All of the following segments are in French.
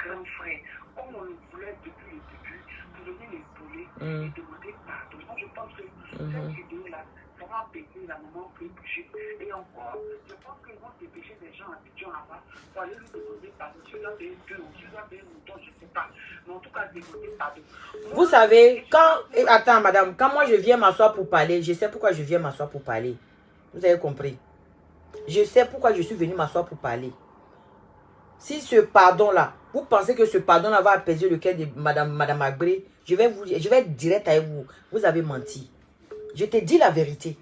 grand frère. Comme on le voulait depuis le début, pour venir l'épauler et demander pardon. Moi, je pense que cette vidéo-là, ça va apaiser la maman peut bouger. Et encore, je pense qu'ils vont dépêcher des gens habitués là-bas pour aller lui demander pardon. Si on a payé 2 ou si on a payé un mouton, je ne sais pas. Mais en tout cas, demander pardon. Vous savez, quand... Attends, madame, quand moi je viens m'asseoir pour parler, je sais pourquoi je viens m'asseoir pour parler. Vous avez compris? Je sais pourquoi je suis venu m'asseoir pour parler. Si ce pardon-là, vous pensez que ce pardon-là va apaiser le cœur de madame Agré, je vais être direct avec vous. Vous avez menti. Je te dis la vérité.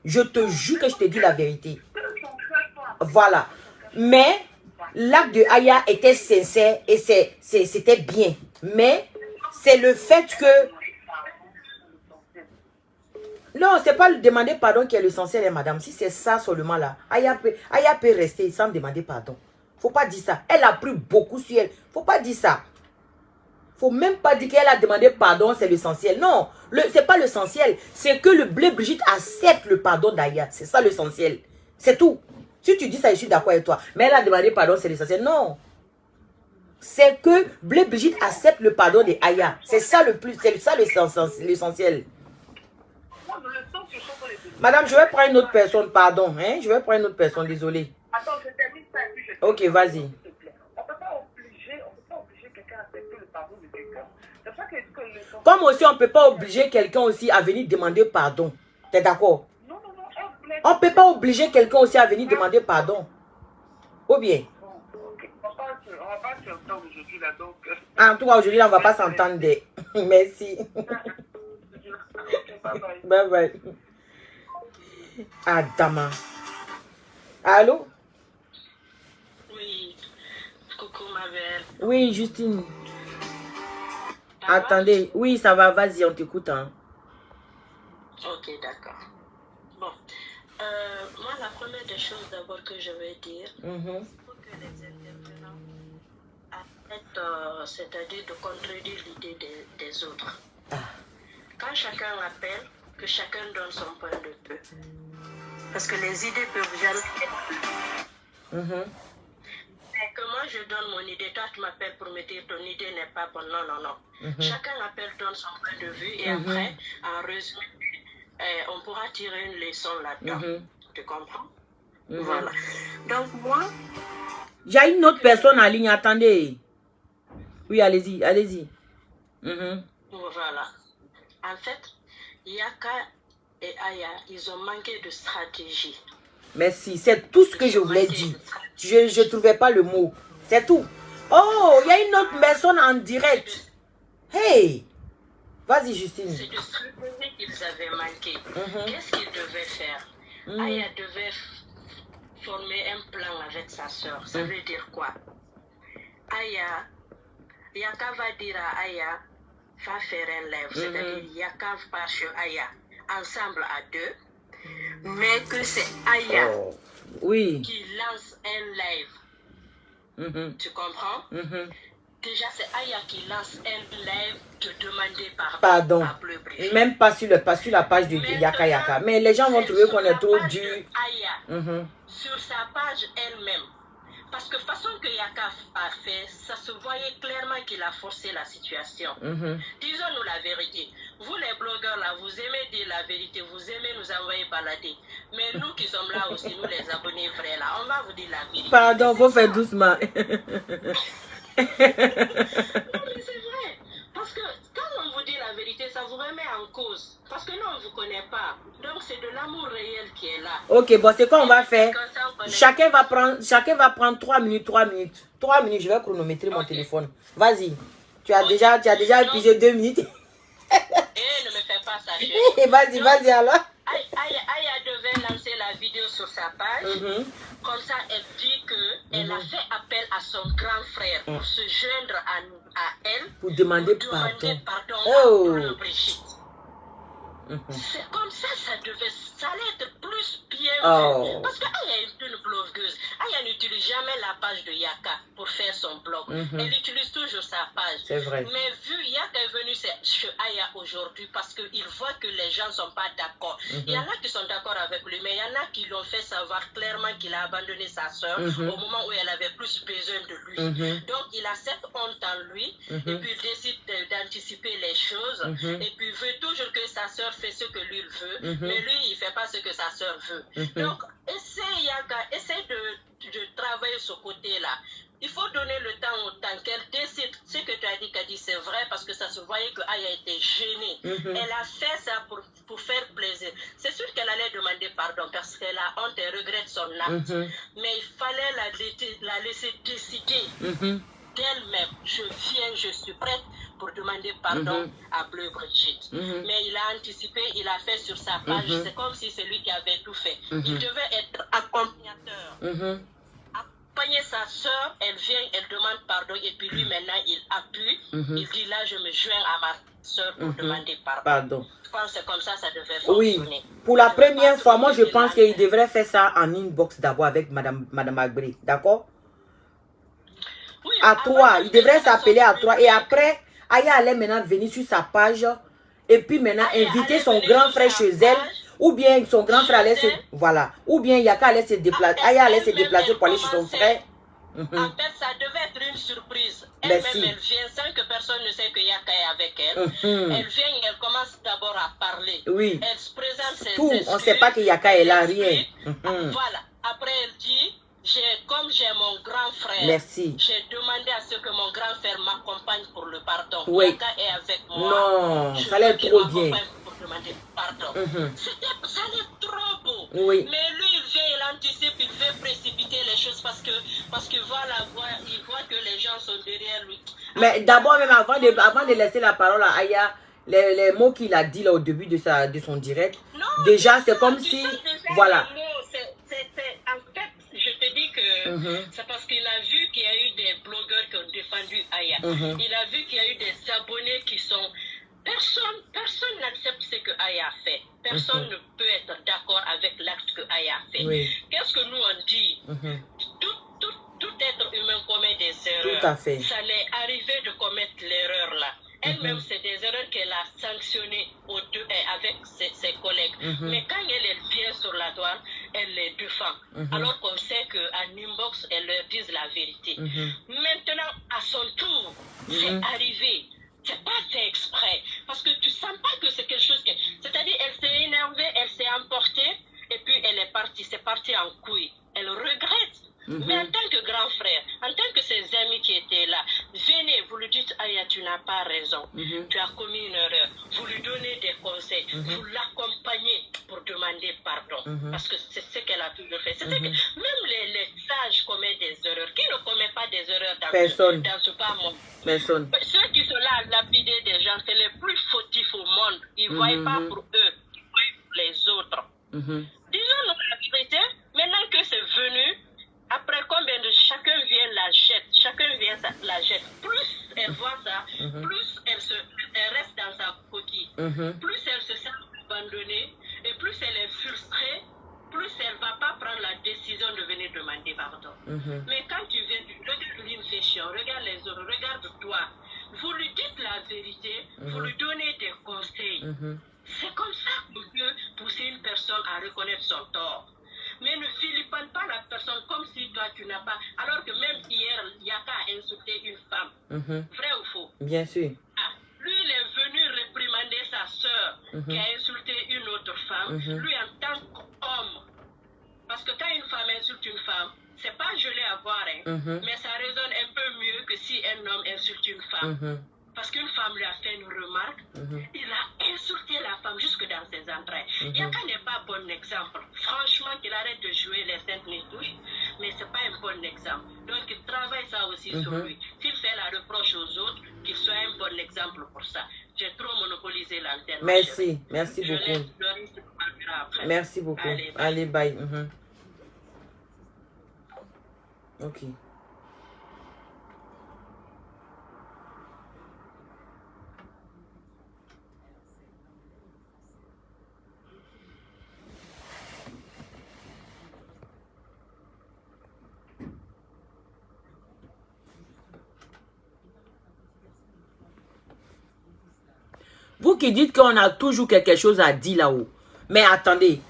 Je te jure que je te dis la vérité. Voilà. Mais l'acte de Aya était sincère et c'était bien. Mais c'est le fait que... Non, c'est pas le demander pardon qui est l'essentiel, madame. Si c'est ça seulement là, Aya peut rester sans demander pardon. Faut pas dire ça. Elle a pris beaucoup sur elle. Faut pas dire ça. Faut même pas dire qu'elle a demandé pardon, c'est l'essentiel. Non, c'est pas l'essentiel. C'est que le blé Brigitte accepte le pardon d'Aya. C'est ça l'essentiel. C'est tout. Si tu dis ça, je suis d'accord avec toi. Mais elle a demandé pardon, c'est l'essentiel. Non. C'est que blé Brigitte accepte le pardon d'Aya. C'est ça le plus, c'est ça l'essentiel. Madame, je vais prendre une autre personne, pardon. Hein? Je vais prendre une autre personne, désolé. Attends, je termine ça et puis je... Ok, vas-y. On ne peut pas obliger quelqu'un à accepter le pardon de quelqu'un. C'est ça que Comme aussi, on ne peut pas obliger quelqu'un aussi à venir demander pardon. Tu es d'accord? Non. On ne peut pas obliger quelqu'un aussi à venir demander pardon. Ou bien? Ok. On va pas s'entendre aujourd'hui là, donc... En tout cas, aujourd'hui, là, on ne va pas s'entendre. Merci. Bye bye. Adama. Allô? Oui. Coucou ma belle. Oui, Justine. Attendez. Oui, ça va. Vas-y, on t'écoute. Hein. Ok, d'accord. Bon. Moi, la première des choses d'abord que je vais dire, faut que les intervenants arrêtent, c'est-à-dire de contredire l'idée des autres. Quand chacun appelle, que chacun donne son point de vue. Parce que les idées peuvent jamais être. Mais que moi je donne mon idée, toi tu m'appelles pour me dire ton idée n'est pas bonne. Non. Chacun appelle, donne son point de vue et après, en résumé, on pourra tirer une leçon là-dedans. Tu comprends? Voilà. Donc moi... J'ai une autre personne en ligne, attendez. Oui, allez-y, allez-y. Voilà. En fait, Yaka et Aya, ils ont manqué de stratégie. Merci, c'est tout ce que je voulais dire. Je ne trouvais pas le mot. C'est tout. Oh, il y a une autre personne en direct. Hey! Vas-y, Justine. C'est de stratégie qu'ils avaient manqué. Qu'est-ce qu'ils devaient faire? Aya devait former un plan avec sa soeur. Ça veut dire quoi? Yaka va dire à Aya, va faire un live. C'est-à-dire Yaka part chez Aya. Ensemble à deux, mais que c'est Aya qui lance un live. Tu comprends? Déjà, c'est Aya qui lance un live de demander pardon. Même pas sur la page de Yaka Yaka. Mais les gens vont trouver qu'on est trop dur. Sur sa page elle-même. Parce que façon que Yaka a fait, ça se voyait clairement qu'il a forcé la situation. Disons-nous la vérité. Vous les blogueurs là, vous aimez dire la vérité, vous aimez nous envoyer balader. Mais nous qui sommes là aussi, nous les abonnés vrais là, on va vous dire la vérité. Pardon, faut faire doucement. Non mais c'est vrai. Parce que quand on vous dit la vérité, ça vous remet en cause. Parce que nous, on ne vous connaît pas. Donc c'est de l'amour réel qui est là. Ok, bon, c'est quoi on va faire? Chacun va prendre 3 minutes. 3 minutes, je vais chronométrer mon téléphone. Vas-y. Tu as déjà épuisé 2 minutes. Ne me fais pas ça, chérie. Vas-y alors. Aya devait lancer la vidéo sur sa page. Comme ça, elle dit qu'elle a fait appel à son grand frère pour se joindre à elle. Pour demander pardon. À Brigitte. C'est comme ça, ça allait être plus bien Oh. vu. Parce qu'Aya est une blogueuse. Aya n'utilise jamais la page de Yaka pour faire son blog. Elle utilise toujours sa page. C'est vrai. Mais vu Yaka est venu chez Aya aujourd'hui parce qu'il voit que les gens ne sont pas d'accord. Il y en a qui sont d'accord avec lui, mais il y en a qui l'ont fait savoir clairement qu'il a abandonné sa soeur au moment où elle avait plus besoin de lui. Donc il a cette honte en lui et puis il décide d'anticiper les choses et puis il veut toujours que sa soeur fait ce que lui il veut, mais lui il fait pas ce que sa soeur veut. Donc essaye Yaka, essaye de travailler ce côté-là. Il faut donner le temps au temps qu'elle décide. Ce que tu as dit, Kadi, c'est vrai parce que ça se voyait que Aya était gênée. Elle a fait ça pour faire plaisir. C'est sûr qu'elle allait demander pardon parce qu'elle a honte et regrette son acte. Mais il fallait la laisser décider d'elle-même. Je viens, je suis prête pour demander pardon à Bleu Brigitte. Mais il a anticipé, il a fait sur sa page. C'est comme si c'est lui qui avait tout fait. Il devait être accompagnateur. Accompagner sa soeur, elle vient, elle demande pardon et puis lui maintenant il appuie. Il dit là je me joins à ma soeur pour demander pardon. Je pense que c'est comme ça devait fonctionner. Oui, pour la première fois, moi je pense qu'il devrait faire ça en inbox d'abord avec Madame Agbri, d'accord? Oui, à 3, il devrait s'appeler à 3 et après, Aya allait maintenant venir sur sa page et puis maintenant inviter son grand frère chez elle ou bien son grand frère allait se... Voilà, ou bien Yaka allait se déplacer, Aya allait se déplacer pour aller chez son frère. En fait, ça devait être une surprise. Elle-même, elle vient sans que personne ne sait que Yaka est avec elle. Elle vient et elle commence d'abord à parler. Oui. Elle se présente ses tout, on ne sait pas que Yaka est là, rien. Voilà. Après, elle dit... Comme j'ai mon grand frère, j'ai demandé à ce que mon grand frère m'accompagne pour le pardon. Oui. Yaka est avec moi. Non, ça allait trop bien. Pour demander pardon. Ça allait trop beau. Oui. Mais lui, il vient, il anticipe, il veut précipiter les choses parce que voilà, il voit que les gens sont derrière lui. Mais d'abord, même avant de laisser la parole à Aya, les mots qu'il a dit là au début de son direct, non, déjà c'est comme si, voilà. En fait, je te dis que c'est parce qu'il a vu qu'il y a eu des blogueurs qui ont défendu Aya. Il a vu qu'il y a eu des abonnés qui sont... Personne n'accepte ce que Aya a fait. Personne ne peut être d'accord avec l'acte que Aya a fait. Oui. Qu'est-ce que nous on dit? Tout être humain commet des erreurs. Tout à fait. Ça l'est arrivé de commettre l'erreur là. Elle-même, c'est des erreurs qu'elle a sanctionnées avec ses collègues. Mais quand elle vient sur la douane, elle les défend. Alors qu'on sait qu'en inbox, elle leur dit la vérité. Maintenant, à son tour, c'est arrivé. C'est pas fait exprès. Parce que tu sens pas que c'est quelque chose que... C'est-à-dire, elle s'est énervée, elle s'est emportée, et puis elle est partie. C'est parti en couille. Elle regrette. Mais en tant que grand frère, en tant que ses amis qui étaient là, venez, vous lui dites, Aya, tu n'as pas raison, tu as commis une erreur, vous lui donnez des conseils, vous l'accompagnez pour demander pardon, parce que c'est ce qu'elle a toujours fait. C'est que même les sages commettent des erreurs. Qui ne commet pas des erreurs dans ce bas monde? Personne. Ceux qui sont là à lapider des gens, c'est les plus fautifs au monde. Ils ne voient pas pour eux, ils voient pour les autres. Disons-nous la vérité, maintenant que c'est venu, après combien de chacun vient la jette, plus elle voit ça, plus elle reste dans sa coquille, plus elle se sent abandonnée et plus elle est frustrée, plus elle ne va pas prendre la décision de venir demander pardon. Mais quand tu viens, regarde l'infection, regarde les autres, regarde toi, vous lui dites la vérité, vous lui donnez des conseils. C'est comme ça qu'on peut pousser une personne à reconnaître son tort. Mais ne vilipende pas la personne comme si toi tu n'as pas... Alors que même hier, Yaka a insulté une femme. Vrai ou faux? Bien sûr. Lui, il est venu réprimander sa soeur qui a insulté une autre femme. Lui, en tant qu'homme. Parce que quand une femme insulte une femme, c'est pas gelé à voir, mais ça résonne un peu mieux que si un homme insulte une femme. Parce qu'une femme lui a fait une remarque, il a insulté la femme jusque dans ses entrailles. Yaka n'est pas un bon exemple. Franchement, qu'il arrête de jouer les saintes les touches, mais ce n'est pas un bon exemple. Donc, il travaille ça aussi sur lui. S'il fait la reproche aux autres, qu'il soit un bon exemple pour ça. J'ai trop monopolisé l'antenne. Merci, merci beaucoup. Merci beaucoup. Allez, bye. Ok. Vous qui dites qu'on a toujours quelque chose à dire là-haut. Mais attendez.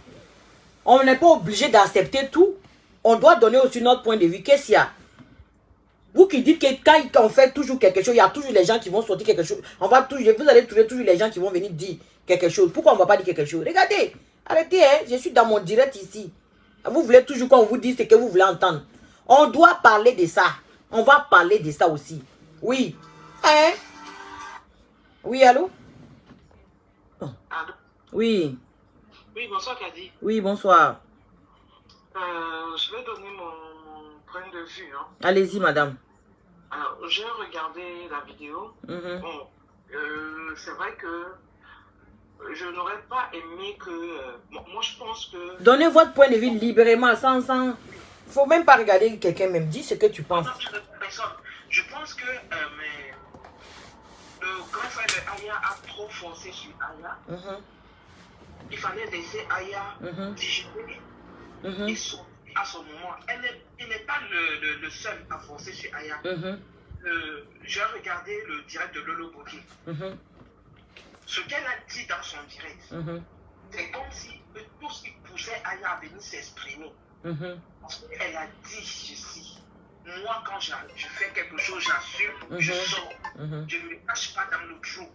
On n'est pas obligé d'accepter tout. On doit donner aussi notre point de vue. Qu'est-ce qu'il y a? Vous qui dites que quand on fait toujours quelque chose, il y a toujours les gens qui vont sortir quelque chose. Vous allez trouver toujours les gens qui vont venir dire quelque chose. Pourquoi on ne va pas dire quelque chose? Regardez. Arrêtez, hein. Je suis dans mon direct ici. Vous voulez toujours qu'on vous dise ce que vous voulez entendre. On doit parler de ça. On va parler de ça aussi. Oui. Hein? Oui, allô? Allô? Oui. Oui, bonsoir, Kadi. Oui, bonsoir. Je vais donner mon point de vue. Hein. Allez-y, madame. Alors, j'ai regardé la vidéo. Bon, c'est vrai que je n'aurais pas aimé que... moi, je pense que... Donnez votre point de vue librement, sans... Il ne faut même pas regarder quelqu'un même. Dis ce que tu penses. Je pense que le grand frère de Aya a trop forcé sur Aya. Il fallait laisser Aya digérer et sortir à son moment. Il n'est pas le seul à forcer sur Aya. J'ai regardé le direct de Lolo Bokeh. Ce qu'elle a dit dans son direct, c'est comme si tous ils poussaient Aya à venir s'exprimer. Parce qu'elle a dit ceci. Moi, quand je fais quelque chose, j'assume, je sors. Je ne me cache pas dans le trou.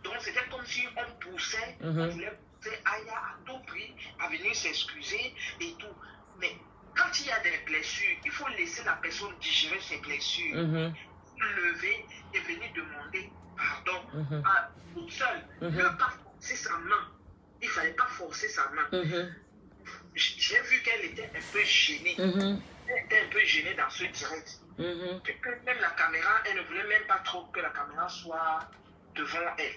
Donc, c'était comme si on poussait, on voulait pousser Aya à tout prix à venir s'excuser et tout. Mais quand il y a des blessures, il faut laisser la personne digérer ses blessures. Lever et venir demander pardon à toute seule. Ne pas forcer sa main. Il ne fallait pas forcer sa main. J'ai vu qu'elle était un peu gênée. Elle était un peu gênée dans ce direct. Que même la caméra, elle ne voulait même pas trop que la caméra soit devant elle.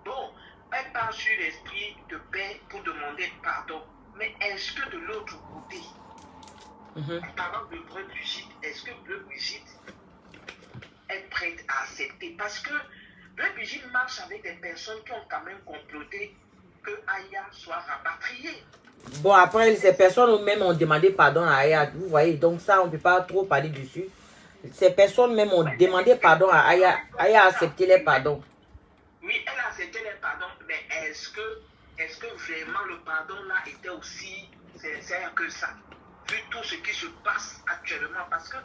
Bon, elle part sur l'esprit de paix pour demander pardon. Mais est-ce que de l'autre côté, en parlant de Bleu Brigitte, est-ce que Bleu Brigitte est prête à accepter? Parce que Bleu Brigitte marche avec des personnes qui ont quand même comploté que Aya soit rapatriée. Bon, après, ces personnes même ont demandé pardon à Aya. Vous voyez, donc ça, on ne peut pas trop parler dessus. Ces personnes même ont demandé pardon à Aya. Aya a accepté les pardons. Oui, elle a accepté les pardons, mais est-ce que vraiment le pardon là était aussi sincère que ça? Vu tout ce qui se passe actuellement, parce que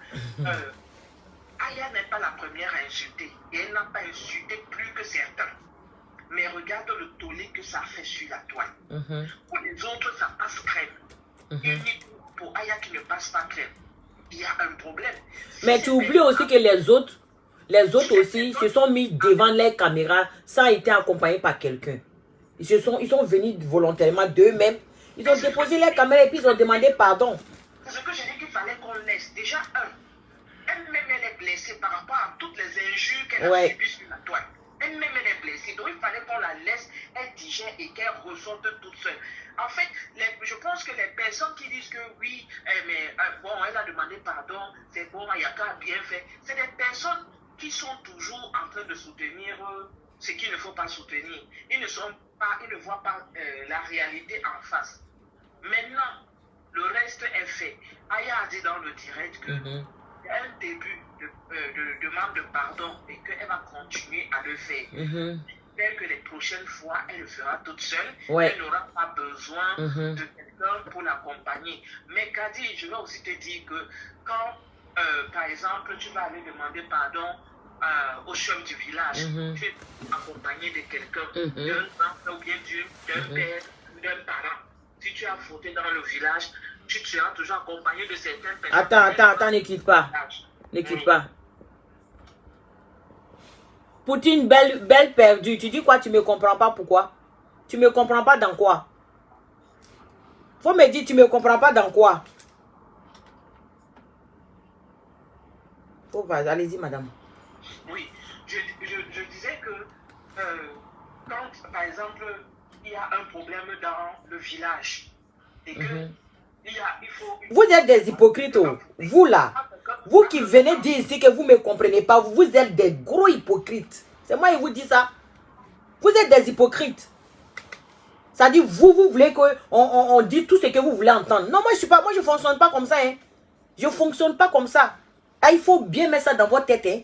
Aya n'est pas la première à insulter. Et elle n'a pas insulté plus que certains. Mais regarde le tollé que ça fait sur la toile. Pour les autres, ça passe crème. Uniquement pour Aya qui ne passe pas crème. Il y a un problème. Mais tu oublies aussi que les autres aussi se sont mis devant les caméras sans être accompagnés par quelqu'un. Ils sont venus volontairement d'eux-mêmes. Ils ont déposé les caméras et puis ils ont demandé pardon. C'est ce que j'ai dit qu'il fallait qu'on laisse. Déjà, elle-même, elle est blessée par rapport à toutes les injures qu'elle a subies sur la toile. Elle-même, elle est blessée. Donc, il fallait qu'on la laisse, elle digère et qu'elle ressorte toute seule. En fait, je pense que les personnes qui disent que oui, mais bon, elle a demandé pardon, c'est bon, il y a qu'à bien fait. C'est des personnes qui sont toujours en train de soutenir ce qu'il ne faut pas soutenir. Ils ne voient pas la réalité en face. Maintenant, le reste est fait. Aya a dit dans le direct que il y a un début de demande de pardon et qu'elle va continuer à le faire. J'espère que les prochaines fois, elle le fera toute seule. Elle n'aura pas besoin de quelqu'un pour l'accompagner. Mais Kadi, je vais aussi te dire que quand, par exemple, tu vas aller demander pardon au chef du village, tu es accompagné de quelqu'un, d'un grand ou bien d'un père ou d'un parent. Si tu as fauté dans le village, tu seras toujours accompagné de certaines personnes. Attends, ne quitte pas. Ne quitte pas. Poutine, belle perdue. Tu dis quoi? Tu ne me comprends pas pourquoi? Tu ne me comprends pas dans quoi? Faut me dire, tu ne me comprends pas dans quoi? Allez-y, madame. Oui, je disais que quand, par exemple, il y a un problème dans le village et que vous êtes des hypocrites, oh. Vous là, vous qui venez dire ici que vous ne me comprenez pas, vous êtes des gros hypocrites. C'est moi qui vous dis ça. Vous êtes des hypocrites. Ça dit, vous voulez qu'on dise tout ce que vous voulez entendre. Non, moi je ne fonctionne pas comme ça. Hein. Je ne fonctionne pas comme ça. Ah, il faut bien mettre ça dans votre tête. Hein.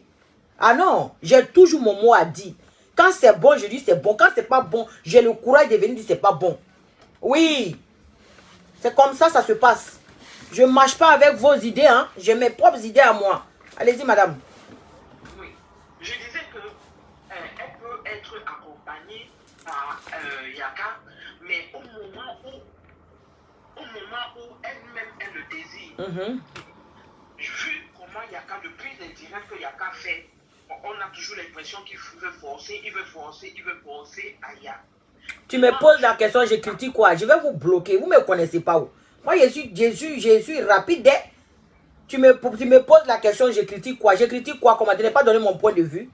Ah non, j'ai toujours mon mot à dire. Quand c'est bon, je dis c'est bon. Quand c'est pas bon, j'ai le courage de venir dire c'est pas bon. Oui. C'est comme ça, ça se passe. Je ne marche pas avec vos idées, hein. J'ai mes propres idées à moi. Allez-y, madame. Oui. Je disais que elle peut être accompagnée par Yaka, mais au moment où elle-même elle le désire. Vu comment Yaka, le plus indirect que Yaka fait, on a toujours l'impression qu'il veut forcer, il veut forcer Aya. Tu me poses la question, je critique quoi? Je vais vous bloquer. Vous ne me connaissez pas où? Moi, je suis rapide. Tu me poses la question, je critique quoi? Je critique quoi? Comment tu n'as pas donné mon point de vue?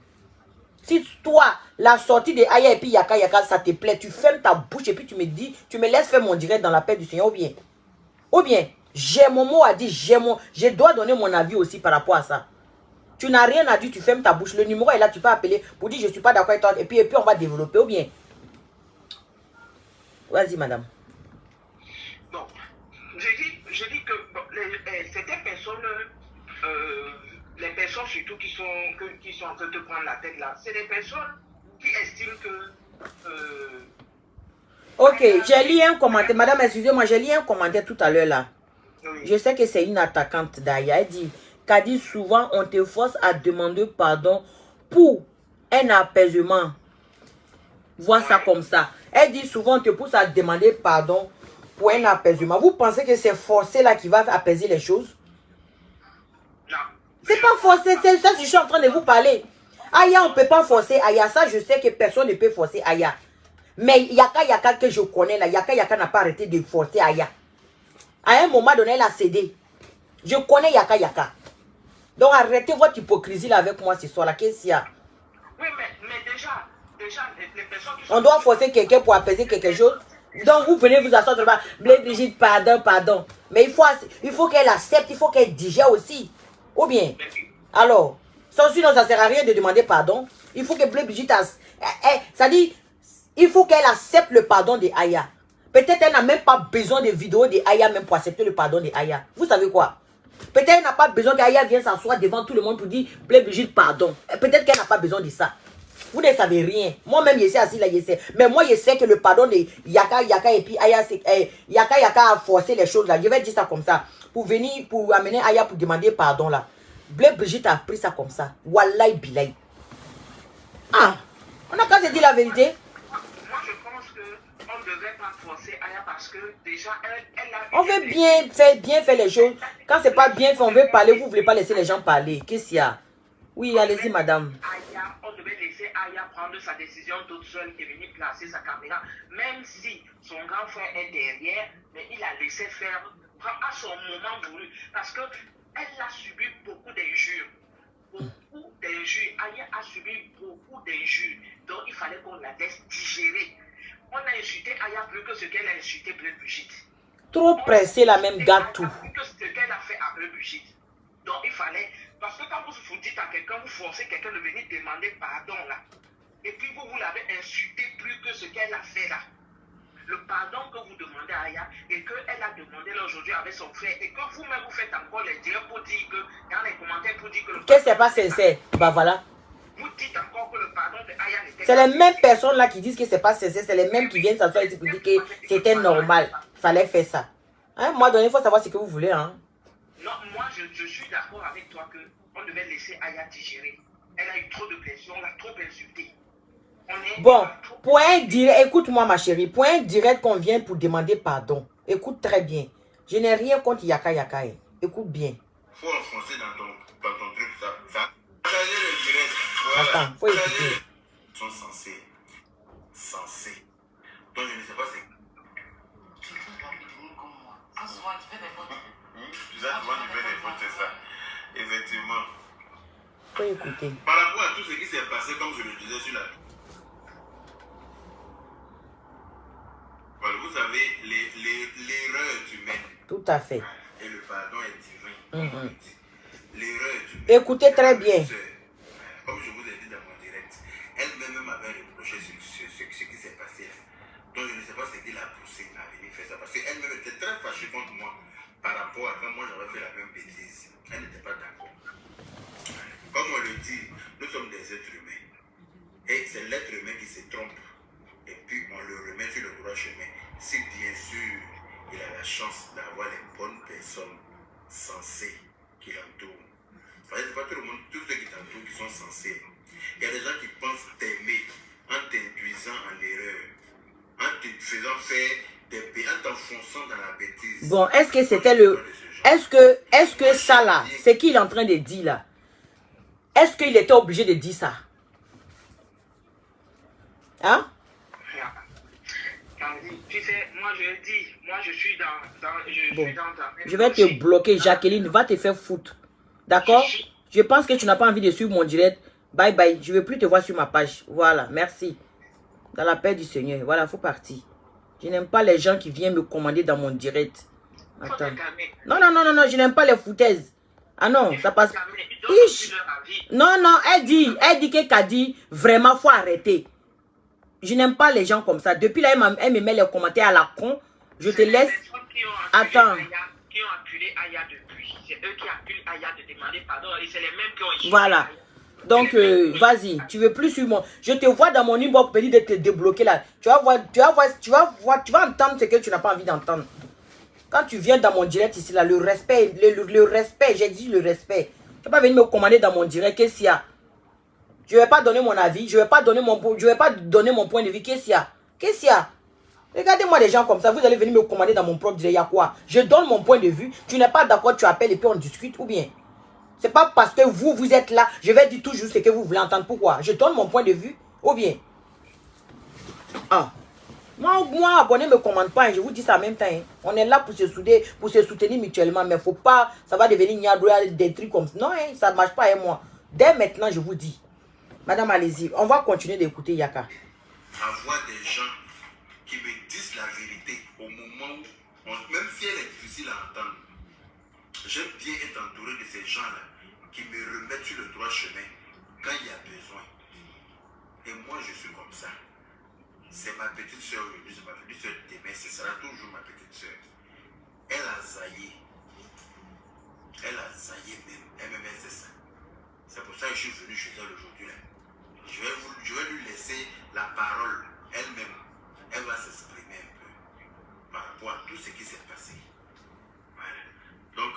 Si toi, la sortie de Aya et puis Yaka, ça te plaît, tu fermes ta bouche et puis tu me dis, tu me laisses faire mon direct dans la paix du Seigneur ou bien, j'ai mon mot à dire, je dois donner mon avis aussi par rapport à ça. Tu n'as rien à dire, tu fermes ta bouche. Le numéro est là, tu peux appeler pour dire je ne suis pas d'accord avec toi et puis on va développer ou bien. Vas-y, madame. Bon, je dis que bon, certaines personnes, les personnes surtout qui sont en train de prendre la tête là, c'est des personnes qui estiment que... Ok, j'ai lu un commentaire. Madame, excusez-moi, j'ai lu un commentaire tout à l'heure là. Oui. Je sais que c'est une attaquante d'Aya. Elle dit, Kadi, souvent on te force à demander pardon pour un apaisement. Vois ça comme ça. Elle dit souvent on te pousse à demander pardon pour un apaisement. Vous pensez que c'est forcé là qui va apaiser les choses? Non. C'est pas forcé, c'est ça que je suis en train de vous parler. Aya, on ne peut pas forcer Aya. Ça, je sais que personne ne peut forcer Aya. Mais Yaka que je connais là, Yaka n'a pas arrêté de forcer Aya. À un moment donné, elle a cédé. Je connais Yaka. Donc arrêtez votre hypocrisie là avec moi ce soir là. Qu'est-ce qu'il y a? Oui, mais déjà, les personnes qui sont... On doit forcer quelqu'un pour apaiser quelque chose. Donc vous venez vous asseoir devant. Brigitte, pardon. Mais il faut qu'elle accepte, il faut qu'elle digère aussi. Ou bien, alors, sinon ça ne sert à rien de demander pardon. Il faut que Brigitte... ça dit, il faut qu'elle accepte le pardon de Aya. Peut-être qu'elle n'a même pas besoin de vidéos de Aya même pour accepter le pardon de Aya. Vous savez quoi? Peut-être qu'elle n'a pas besoin qu'Aya vienne s'asseoir devant tout le monde pour dire Brigitte, pardon. Peut-être qu'elle n'a pas besoin de ça. Vous ne savez rien. Moi-même, je sais assis là, je sais. Mais moi, je sais que le pardon de Yaka et puis Aya, Yaka a forcé les choses là. Je vais dire ça comme ça. Pour amener Aya pour demander pardon là. Brigitte a pris ça comme ça. Wallahi bilay. Ah, on a qu'à se dire la vérité. Moi, je pense qu'on ne devrait pas forcer Aya parce que déjà, elle a... On veut bien faire les choses. Quand c'est pas bien fait, on veut parler. Vous ne voulez pas laisser les gens parler. Qu'est-ce qu'il y a? Oui, allez-y, madame. On devait laisser Aya prendre sa décision toute seule et venir placer sa caméra. Même si son grand frère est derrière, mais il a laissé faire à son moment voulu. Parce qu'elle a subi beaucoup d'injures. Beaucoup d'injures. Aya a subi beaucoup d'injures. Donc il fallait qu'on la laisse digérer. On a insulté Aya plus que ce qu'elle a insulté Brigitte. Trop pressé la même gâte tout. Plus que ce qu'elle a fait à Brigitte. Donc il fallait... Parce que quand vous dites à quelqu'un, vous forcez quelqu'un de venir demander pardon là. Et puis vous l'avez insulté plus que ce qu'elle a fait là. Le pardon que vous demandez à Aya et qu'elle a demandé là aujourd'hui avec son frère et que vous-même vous faites encore les directs pour dire que, dans les commentaires pour dire que le... Qu'est-ce que c'est pas sincère? Bah voilà. Vous dites encore que le pardon de Aya n'était pas... C'est les mêmes personnes là qui disent que c'est pas sincère. C'est les mêmes qui viennent s'asseoir ici pour dire que c'était normal. Il fallait faire ça. Hein? Moi, il faut savoir ce que vous voulez. Hein? Non, moi je suis d'accord avec toi qu'on devait laisser Aya digérer. Elle a eu trop de pression, on l'a trop insulté. Bon, point direct, écoute-moi ma chérie, point direct qu'on vient pour demander pardon. Écoute très bien. Je n'ai rien contre Yaka. Écoute bien. Faut enfoncer dans ton truc ça. Changer le direct. Voilà. Attends, faut écouter. Ils sont censés. Donc je ne sais pas c'est... C'est ça. Effectivement. Faut écouter. Par rapport à tout ce qui s'est passé, comme je le disais sur la... Voilà, vous savez, l'erreur est humaine. Tout à fait. Et le pardon est divin. L'erreur est humaine. Écoutez très bien. Comme je vous ai dit dans mon direct, elle-même m'avait reproché ce qui s'est passé. Donc je ne sais pas ce qui l'a poussé à venir faire ça. Parce qu'elle-même était très fâchée contre moi par rapport à quand moi j'avais fait la même bêtise. Elle n'était pas d'accord. Comme on le dit, nous sommes des êtres humains. Et c'est l'être humain qui se trompe. Et puis on le remet sur le droit chemin. Si bien sûr il a la chance d'avoir les bonnes personnes sensées qui l'entourent. Parce que c'est pas tout le monde, tous ceux qui t'entourent qui sont sensés. Il y a des gens qui pensent t'aimer en t'induisant en erreur, en te faisant faire des bêtises, en t'enfonçant dans la bêtise. Bon, est-ce que c'était le... Est-ce que ça là, c'est qu'il est en train de dire là? Est-ce qu'il était obligé de dire ça? Hein? Tu sais, moi je dis, moi je suis je vais te bloquer, Jacqueline, va te faire foutre. D'accord? Je pense que tu n'as pas envie de suivre mon direct. Bye bye, je ne veux plus te voir sur ma page. Voilà, merci. Dans la paix du Seigneur. Voilà, il faut partir. Je n'aime pas les gens qui viennent me commander dans mon direct. Attends. Non, non, non, non, non, je n'aime pas les foutaises. Ah non, ça passe. Non, non, elle dit que Kadi, vraiment, faut arrêter. Je n'aime pas les gens comme ça. Depuis là, elle me met les commentaires à la con. Je te laisse. Attends. Qui ont appelé Aya depuis. C'est eux qui appellent Aya de demander pardon. Et c'est les mêmes qui ont échoué. Voilà. Donc, vas-y. Tu veux plus suivre moi. Je te vois dans mon inbox pedir de te débloquer là. Tu vas entendre ce que tu n'as pas envie d'entendre. Quand tu viens dans mon direct ici là, le respect, j'ai dit le respect. Tu ne vas pas venir me commander dans mon direct. Qu'est-ce qu'il y a? Je ne vais pas donner mon avis. Je ne vais pas donner mon point de vue. Qu'est-ce qu'il y a? Qu'est-ce qu'il y a? Regardez-moi des gens comme ça. Vous allez venir me commander dans mon propre direct. Il y a quoi? Je donne mon point de vue. Tu n'es pas d'accord, tu appelles et puis on discute. Ou bien? C'est pas parce que vous êtes là. Je vais dire toujours ce que vous voulez entendre. Pourquoi? Je donne mon point de vue. Ou bien? Ah. Moi, abonné ne me commande pas. Je vous dis ça en même temps. Hein. On est là pour se souder, pour se soutenir mutuellement. Mais faut pas, ça va devenir des trucs comme ça. Non, hein, ça ne marche pas avec moi. Dès maintenant, je vous dis. Madame, allez-y. On va continuer d'écouter Yaka. Avoir des gens qui me disent la vérité au moment où, même si elle est difficile à entendre, j'aime bien être entouré de ces gens-là qui me remettent sur le droit chemin quand il y a besoin. Et moi, je suis comme ça. C'est ma petite soeur aujourd'hui, c'est ma petite soeur demain, ce sera toujours ma petite soeur. Elle a zaillé. Elle a zaillé même. Elle-même, c'est ça. C'est pour ça que je suis venu chez elle aujourd'hui. Je vais lui laisser la parole. Elle-même, elle va s'exprimer un peu par rapport à tout ce qui s'est passé. Voilà. Donc,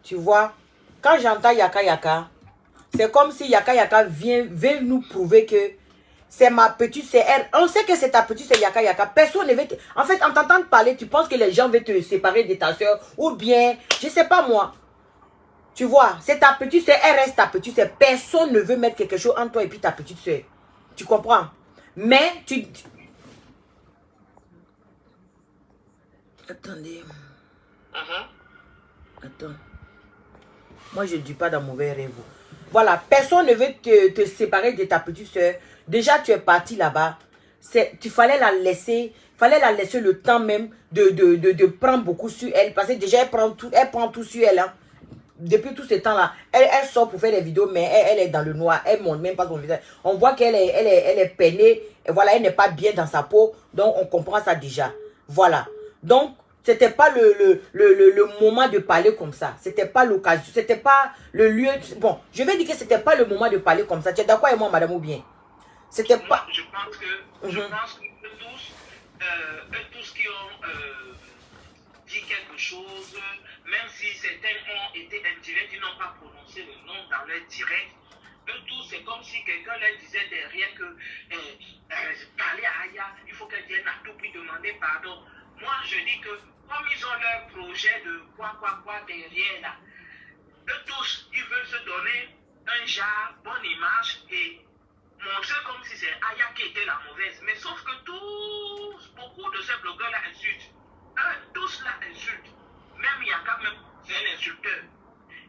tu vois, quand j'entends Yaka Yaka, c'est comme si Yaka Yaka veut nous prouver que c'est ma petite sœur. On sait que c'est ta petite sœur Yaka Yaka. Personne ne veut te... En fait, en t'entendant parler, tu penses que les gens veulent te séparer de ta soeur. Ou bien, je ne sais pas moi. Tu vois, c'est ta petite soeur, elle reste ta petite soeur. Personne ne veut mettre quelque chose entre toi et puis ta petite soeur. Tu comprends? Mais tu... Attendez. Attends. Moi, je ne dis pas dans mauvais rêve. Voilà, personne ne veut te séparer de ta petite soeur. Déjà, tu es parti là-bas. Tu fallait la laisser le temps même de prendre beaucoup sur elle. Parce que déjà, elle prend tout sur elle. Hein. Depuis tout ce temps-là, elle sort pour faire des vidéos, mais elle est dans le noir. Elle ne montre même pas son visage. On voit qu'elle est peinée. Et voilà, elle n'est pas bien dans sa peau. Donc, on comprend ça déjà. Voilà. Donc, c'était pas le moment de parler comme ça. C'était pas l'occasion. C'était pas le lieu. Bon, je vais dire que c'était pas le moment de parler comme ça. Tu es d'accord avec moi, madame, ou bien? C'était pas... Je pense que tous qui ont dit quelque chose, même si certains ont été indirects, ils n'ont pas prononcé le nom dans leur direct, eux tous, c'est comme si quelqu'un leur disait derrière que parler à Aya, il faut qu'elle vienne à tout prix demander pardon. Moi, je dis que comme ils ont leur projet de quoi derrière là, eux tous, ils veulent se donner un genre, bonne image et montrer comme si c'est Aya qui était la mauvaise. Mais sauf que beaucoup de ces blogueurs-là insultent. Tous la insultent. Même Yaka, même, c'est un insulteur.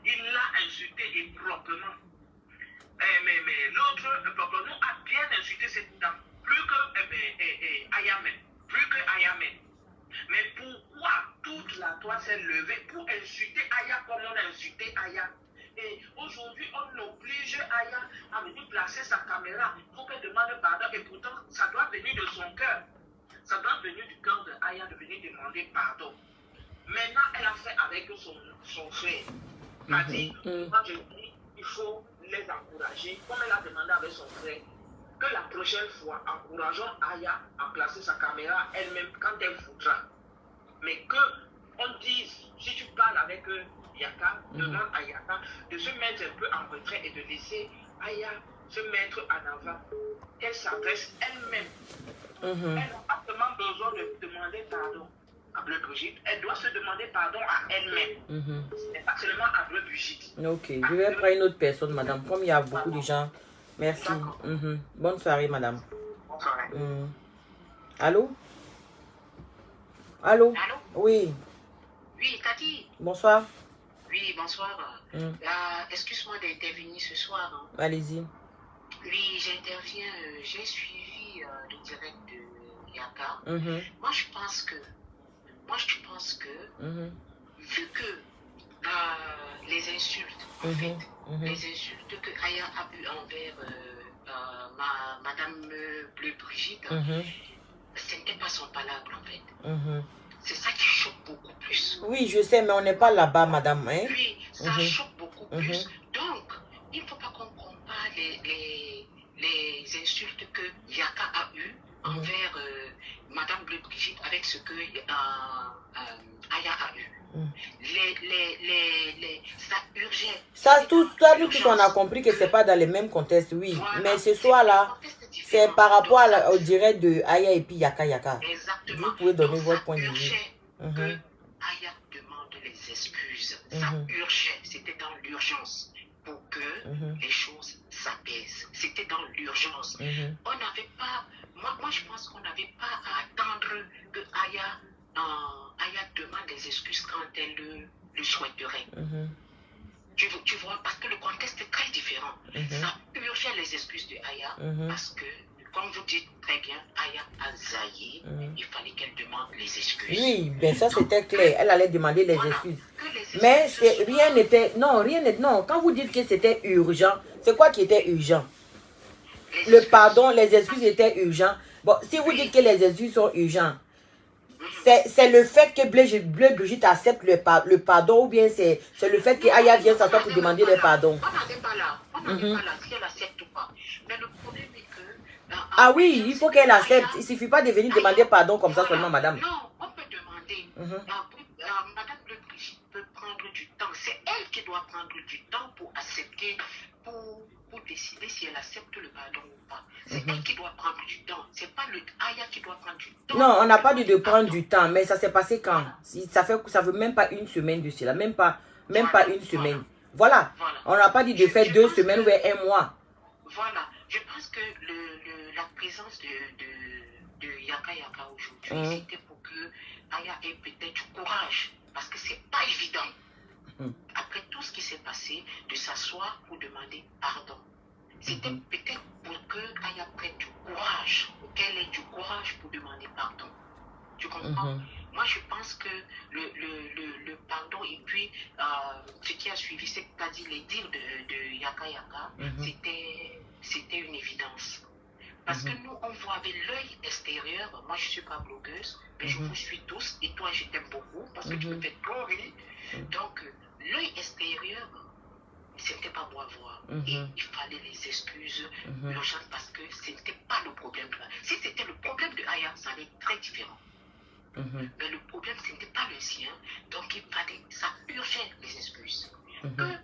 Il l'a insulté et proprement. Mais l'autre, nous a bien insulté cette dame. Plus que Aya même. Plus que Aya même. Mais pourquoi toute la toile s'est levée pour insulter Aya comme on a insulté Aya? Et aujourd'hui, on oblige Aya à venir placer sa caméra pour qu'elle demande pardon. Et pourtant, ça doit venir de son cœur. Ça doit venir du cœur de Aya de venir demander pardon. Maintenant, elle a fait avec son frère. Elle a dit, moi je dis, il faut les encourager. Comme elle a demandé avec son frère, que la prochaine fois, encourageons Aya à placer sa caméra elle-même quand elle voudra. Mais que on dise, si tu parles avec Yaka, demande à Yaka de se mettre un peu en retrait et de laisser Aya se mettre en avant. Qu'elle s'adresse elle-même. Elle n'a pas seulement besoin de demander pardon à Bleu Brigitte, elle doit se demander pardon à elle-même. Ce n'est pas seulement à Bleu Brigitte. Ok, je vais prendre une autre personne, madame. Comme il y a beaucoup de gens. Merci. Bonne soirée, madame. Bonne soirée. Allô? Allô? Allô? Oui. Oui, Cathy. Bonsoir. Oui, bonsoir. Excuse-moi d'intervenir ce soir. Hein. Allez-y. Oui, j'interviens. J'ai suivi le direct de Yaka. Moi, je pense que, vu que les insultes, en fait, les insultes que Aya a eu envers Madame Bleu Brigitte, ce n'était pas son palabre, en fait. C'est ça qui choque beaucoup plus. Oui, je sais, mais on n'est pas là-bas, madame. Hein? Oui, ça choque beaucoup plus. Donc, il ne faut pas qu'on compare les insultes que Yaka a eues envers Madame Bleu Brigitte avec ce que Aya a eu. Ça urgeait. Ça, nous tous, on a compris que ce n'est pas dans les mêmes contextes, oui. Voilà. Mais ce soir-là, c'est par rapport au direct de Aya et puis Yaka. Exactement. Vous pouvez donner donc, votre point de vue. Que Aya demande les excuses. Ça urgeait. C'était dans l'urgence pour que les choses s'apaisent. C'était dans l'urgence. On n'avait pas... Moi, je pense qu'on n'avait pas à attendre que Aya demande des excuses quand elle le souhaiterait. Tu vois, parce que le contexte est très différent. Ça urgeait les excuses de Aya parce que, comme vous dites très bien, Aya a zaillé. Il fallait qu'elle demande les excuses. Oui, ben ça c'était clair. Elle allait demander les excuses. Mais rien n'était... Non, non, quand vous dites que c'était urgent, c'est quoi qui était urgent? Le pardon, les excuses étaient urgents. Bon, si vous dites que les excuses sont urgents, c'est le fait que Bleu Brigitte accepte le pardon ou bien c'est le fait qu'Aya vient s'asseoir pour demander le pardon. On n'en est pas là. On n'en est pas là si elle accepte ou pas. Mais le problème est que... ah oui, il faut qu'elle accepte. Il ne suffit pas de venir demander pardon comme ça seulement, madame. Non, on peut demander. Madame Bleu Brigitte peut prendre du temps. C'est elle qui doit prendre du temps pour accepter, pour décider si elle accepte le pardon ou pas. C'est elle qui doit prendre du temps. C'est pas le Aya qui doit prendre du temps. Non, on n'a pas dû de prendre du temps, mais ça s'est passé quand? Ça fait même pas une semaine de cela, même pas une semaine. Voilà. On n'a pas dit de faire 2 semaines ou 1 mois. Voilà. Je pense que la présence de Yaka aujourd'hui, c'était pour que Aya ait peut-être du courage. Parce que c'est pas évident. Après tout ce qui s'est passé, de s'asseoir pour demander pardon. C'était peut-être pour que Aya prenne du courage, qu'elle ait du courage pour demander pardon. Tu comprends? Moi, je pense que le pardon et puis ce qui a suivi, c'est-à-dire les dires de Yaka, c'était une évidence. Parce que nous, on voit avec l'œil extérieur. Moi, je ne suis pas blogueuse, mais je vous suis tous. Et toi, je t'aime beaucoup parce que tu me fais trop rire. Donc, l'œil extérieur, ce n'était pas beau à voir. Et il fallait les excuses urgentes parce que ce n'était pas le problème. Si c'était le problème de Aya, ça allait être très différent. Mais le problème, ce n'était pas le sien. Donc, il fallait, ça urgeait les excuses. Que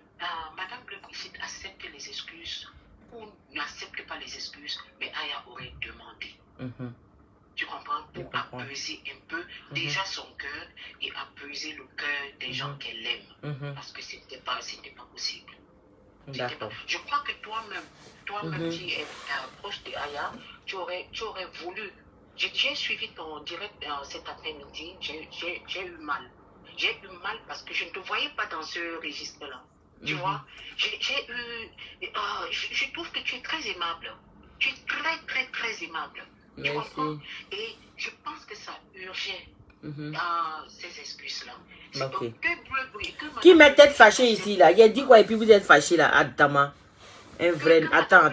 Madame Bleu Brigitte accepte les excuses ou n'accepte pas les excuses, mais Aya aurait demandé. Tu comprends? Pour apaiser un peu déjà son cœur et apaiser le cœur des gens qu'elle aime. Parce que ce n'était pas possible. Je crois que toi-même qui es proche de Aya, tu aurais voulu. J'ai suivi ton direct cet après-midi, j'ai eu mal. J'ai eu mal parce que je ne te voyais pas dans ce registre-là. Tu vois, je trouve que tu es très aimable. Tu es très, très, très aimable. Tu comprends? Et je pense que ça urgeait ces excuses-là. Okay. Qui m'est peut-être fâché ici, là? Il a dit quoi et puis vous êtes fâché, là? Attends, un vrai... Attends.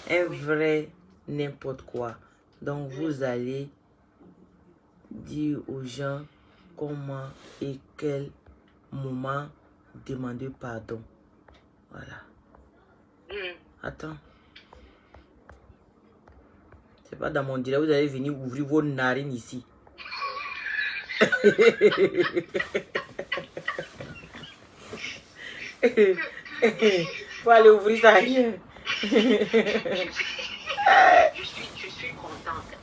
Un vrai n'importe quoi. Donc, vous allez dire aux gens comment et quel moment demander pardon. Voilà. Attends. C'est pas dans mon direct, vous allez venir ouvrir vos narines ici. Faut aller ouvrir ça ailleurs. Je suis contente,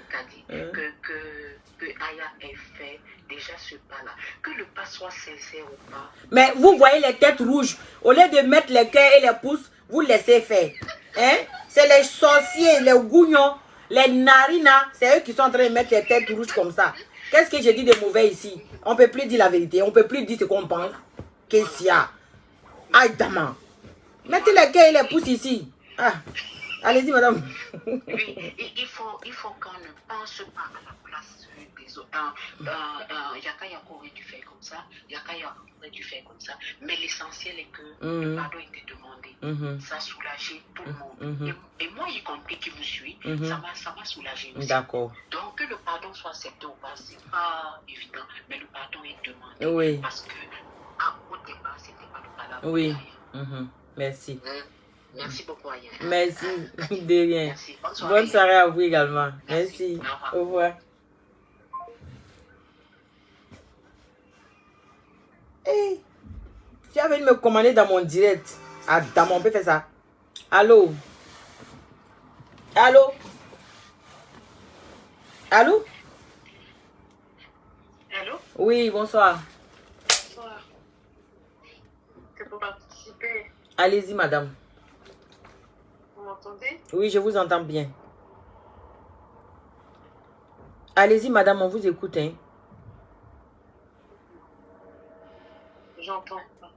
Kadi, que Aya ait fait déjà ce pas-là. Que le pas soit sincère ou pas. Mais vous voyez les têtes rouges. Au lieu de mettre les cœurs et les pouces, vous laissez faire. Hein? C'est les sorciers, les gougnons, les narinas. C'est eux qui sont en train de mettre les têtes rouges comme ça. Qu'est-ce que j'ai dit de mauvais ici? On ne peut plus dire la vérité. On ne peut plus dire ce qu'on pense. Qu'est-ce qu'il y a? Aïe, dama. Mettez les cœurs et les pouces ici. Ah. Allez-y, madame. Oui, il faut qu'on ne pense pas à la place des autres. Yaka aurait dû faire comme ça. Yaka aurait dû faire comme ça. Mais l'essentiel est que le pardon était demandé. Ça a soulagé tout le monde. Et moi, y compris qui vous suis, ça m'a soulagé aussi. D'accord. Donc, que le pardon soit accepté ou pas, c'est pas évident. Mais le pardon est demandé. Oui. Parce que au départ, c'était pas le pardon. Oui. Merci. Merci beaucoup, Aya. Merci, de rien. Merci. Bonne soirée à vous également. Merci. Au revoir. Hey, tu as venu me commander dans mon direct. Ah, dans mon peut faire ça. Allô? Allô? Allô? Allô? Oui, bonsoir. Bonsoir. C'est pour participer. Allez-y, madame. Vous m'entendez? Oui, je vous entends bien. Allez-y, madame, on vous écoute. Hein. J'entends pas.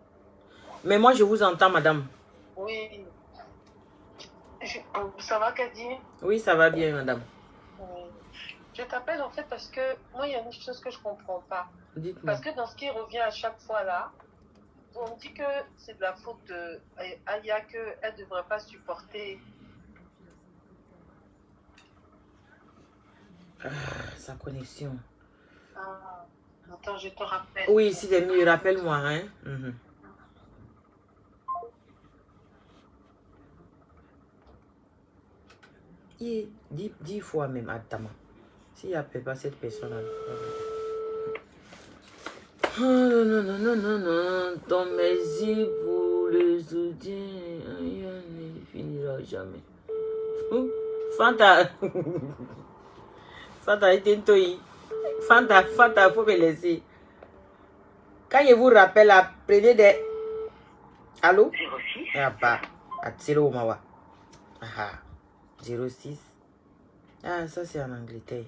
Mais moi, je vous entends, madame. Oui. Ça va, Kadi? Oui, ça va bien, madame. Oui. Je t'appelle en fait parce que moi, il y a une chose que je comprends pas. Dites-moi. Parce que dans ce qui revient à chaque fois là, on dit que c'est de la faute de Aya, qu'elle ne devrait pas supporter. Sa connexion. Ah, attends, je te rappelle. Oui, si c'est mieux, rappelle-moi. Hein? Et 10 fois même, attends. S'il n'y a pas cette personne-là. Oh, non. Ton merci pour le soutien. Rien ne finira jamais. Fanta. Fanta est un toy. Fanta, faut me laisser. Quand je vous rappelle, prenez des. Allô? 06. Ah, pas. Atiro Mawa. Ah, 06. Ah, ça c'est en Angleterre.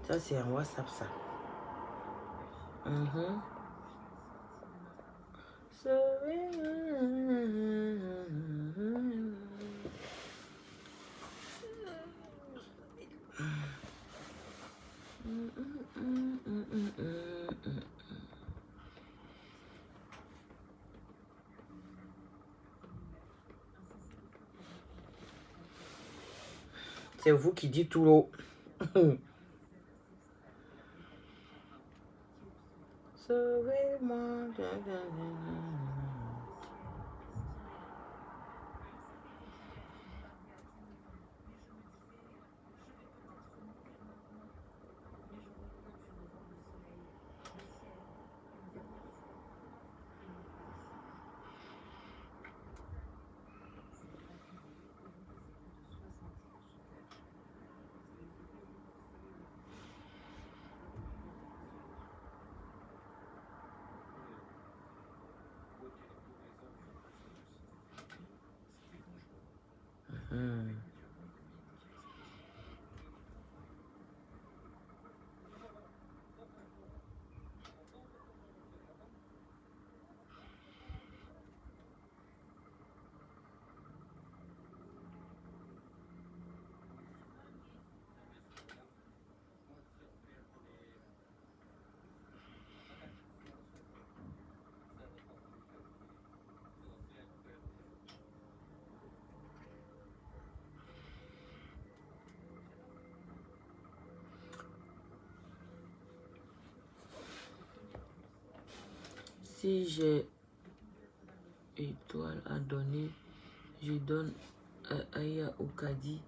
Ça c'est en WhatsApp, ça. C'est vous qui dites tout l'eau. Sauvez-moi. Si j'ai étoile à donner, je donne à Aya ou Kadi.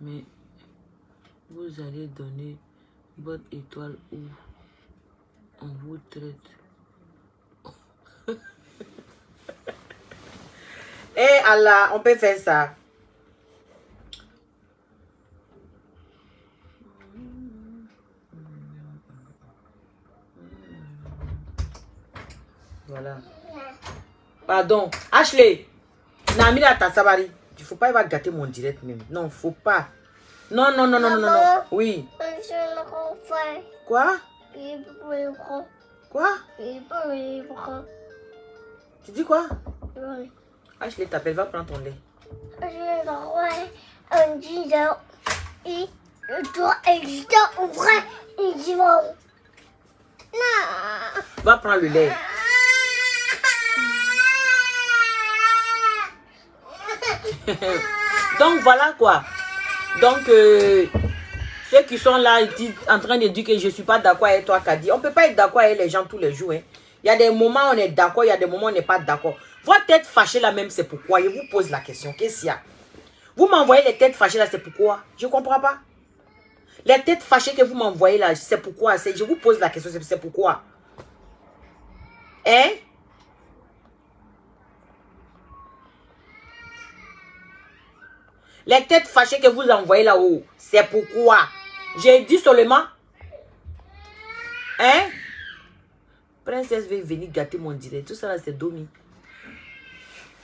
Mais vous allez donner votre étoile où on vous traite. Eh Allah, on peut faire ça. Voilà. Pardon. Ashley. Namila Tassabari. Il faut pas, il va gâter mon direct même. Non, faut pas. Non, non, non, non, non, non. Oui. Quoi? Quoi? Tu dis quoi? Ashley t'appelle, va prendre ton lait. Va prendre le lait. Donc voilà quoi. Donc ceux qui sont là en train de dire que je ne suis pas d'accord avec toi, Kadi. On ne peut pas être d'accord avec les gens tous les jours. Hein. Il y a des moments où on est d'accord, il y a des moments où on n'est pas d'accord. Votre tête fâchée là même, c'est pourquoi. Je vous pose la question. Qu'est-ce qu'il y a? Vous m'envoyez les têtes fâchées là, c'est pourquoi? Je ne comprends pas. Les têtes fâchées que vous m'envoyez là, c'est pourquoi? Je vous pose la question, c'est pourquoi? Hein? Les têtes fâchées que vous envoyez là-haut, c'est pourquoi? J'ai dit seulement. Hein? Princesse veut venir gâter mon direct. Tout ça là, c'est Domi.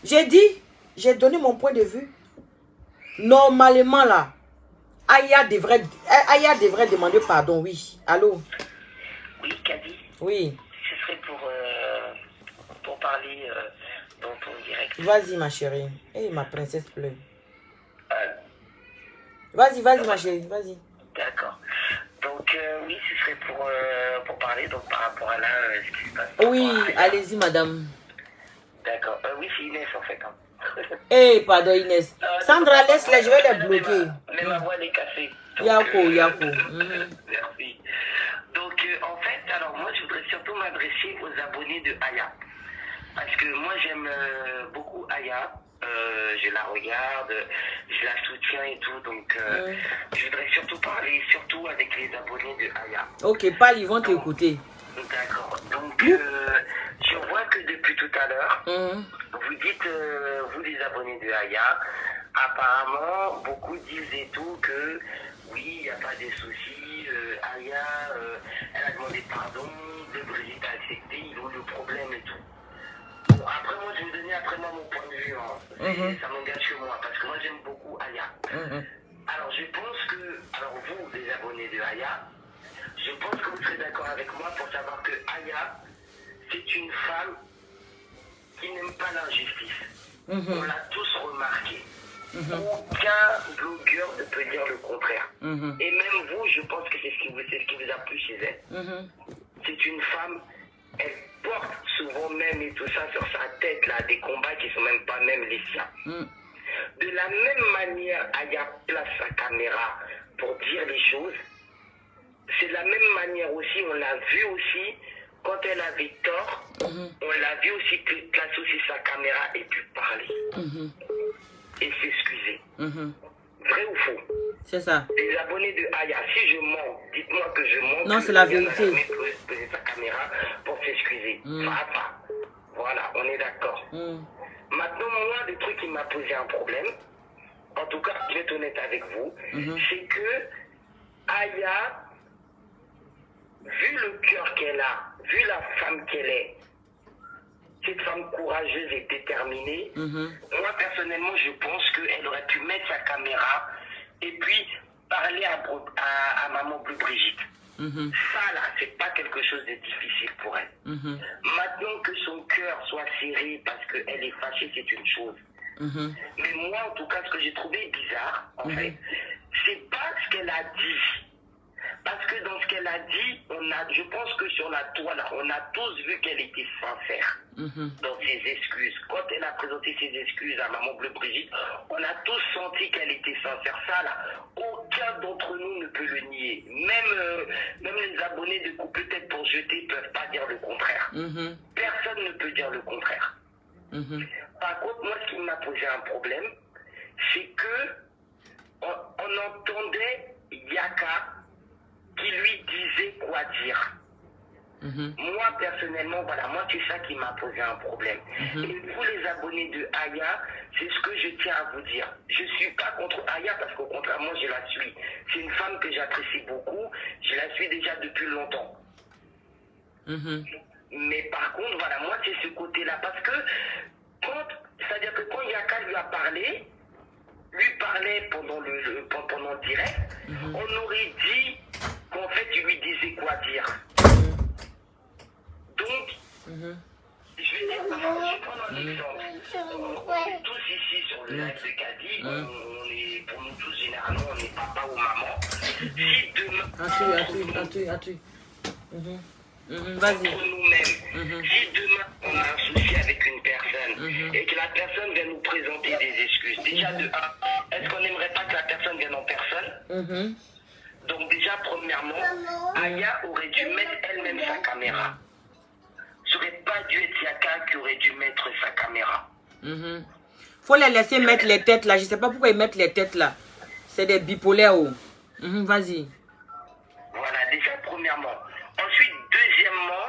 J'ai dit, j'ai donné mon point de vue. Normalement là, Aya devrait demander pardon, oui. Allô? Oui, Kadi. Oui. Ce serait pour parler dans ton direct. Vas-y ma chérie. Eh, ma princesse pleure. Vas-y, vas-y ma chérie, vas-y. D'accord. Donc oui, ce serait pour parler donc par rapport à là, ce qui se passe. Oui, allez-y madame. D'accord. Oui, c'est Inès en fait. Hein. Eh, pardon Inès. Sandra, laisse-les, je vais les bloquer. Mais ma voix elle est cassée. Yako. Merci. Donc en fait, alors moi je voudrais surtout m'adresser aux abonnés de Aya. Parce que moi j'aime beaucoup Aya. Je la regarde, je la soutiens et tout. Donc je voudrais surtout parler surtout avec les abonnés de Aya. Ok, parle, ils vont t'écouter. D'accord. Donc je vois que depuis tout à l'heure, vous dites, vous les abonnés de Aya, apparemment beaucoup disent et tout que oui, il n'y a pas de soucis, Aya, elle a demandé pardon, de Brigitte a accepté, ils ont le problème et tout. Bon, après moi je vais donner après moi mon point de vue, hein. Ça m'engage que moi, parce que moi j'aime beaucoup Aya. Alors je pense que, alors vous les abonnés de Aya, je pense que vous serez d'accord avec moi pour savoir que Aya, c'est une femme qui n'aime pas l'injustice. On l'a tous remarqué. Aucun blogueur ne peut dire le contraire. Et même vous, je pense que c'est ce qui vous a plu chez elle. C'est une femme, elle porte souvent même et tout ça sur sa tête, là, des combats qui ne sont même pas même les siens. De la même manière, Aya place sa caméra pour dire les choses. C'est de la même manière aussi, on l'a vu aussi, quand elle avait tort, on l'a vu aussi placer aussi sa caméra et puis parler. Et s'excuser. Vrai ou faux? C'est ça. Les abonnés de Aya, si je mens, dites-moi que je mens. Non, c'est la vérité. Poser sa caméra pour s'excuser. Voilà, on est d'accord. Maintenant, moi, le truc qui m'a posé un problème, en tout cas, je vais être honnête avec vous, c'est que Aya, vu le cœur qu'elle a, vu la femme qu'elle est, cette femme courageuse et déterminée, moi personnellement je pense qu'elle aurait pu mettre sa caméra et puis parler à maman Bleu Brigitte. Ça là, c'est pas quelque chose de difficile pour elle. Maintenant que son cœur soit serré parce qu'elle est fâchée, c'est une chose. Mais moi en tout cas, ce que j'ai trouvé bizarre, en fait, c'est pas ce qu'elle a dit. Parce que dans ce qu'elle a dit, je pense que sur la toile, on a tous vu qu'elle était sincère dans ses excuses. Quand elle a présenté ses excuses à maman Bleu Brigitte, on a tous senti qu'elle était sincère. Ça, là, aucun d'entre nous ne peut le nier. Même les abonnés de Coupe Tête pour jeter ne peuvent pas dire le contraire. Personne ne peut dire le contraire. Par contre, moi, ce qui m'a posé un problème, c'est que, en on entendait Yaka qui lui disait quoi dire. Moi, personnellement, voilà, moi, c'est ça qui m'a posé un problème. Et vous, les abonnés de Aya, c'est ce que je tiens à vous dire. Je ne suis pas contre Aya parce qu'au contraire, moi, je la suis. C'est une femme que j'apprécie beaucoup. Je la suis déjà depuis longtemps. Mais par contre, voilà, moi, c'est ce côté-là. Parce que, c'est-à-dire que quand Yaka lui a parlé, pendant le direct, on aurait dit qu'en fait, il lui disait quoi dire. Donc, je vais prendre un exemple. On est tous ici sur le live de Kadi. Pour nous tous, généralement, on est papa ou maman. Si demain... Vas-y. Entre nous-mêmes, si demain on a un souci avec une personne et que la personne vient nous présenter des excuses, déjà de un, est-ce qu'on n'aimerait pas que la personne vienne en personne? Donc déjà, premièrement, Aya aurait dû mettre elle-même sa caméra. Ça n'aurait pas dû être Yaka qui aurait dû mettre sa caméra. Faut les laisser mettre les têtes là. Je ne sais pas pourquoi ils mettent les têtes là. C'est des bipolaires. Vas-y. Voilà, déjà, premièrement. Ensuite, deuxièmement,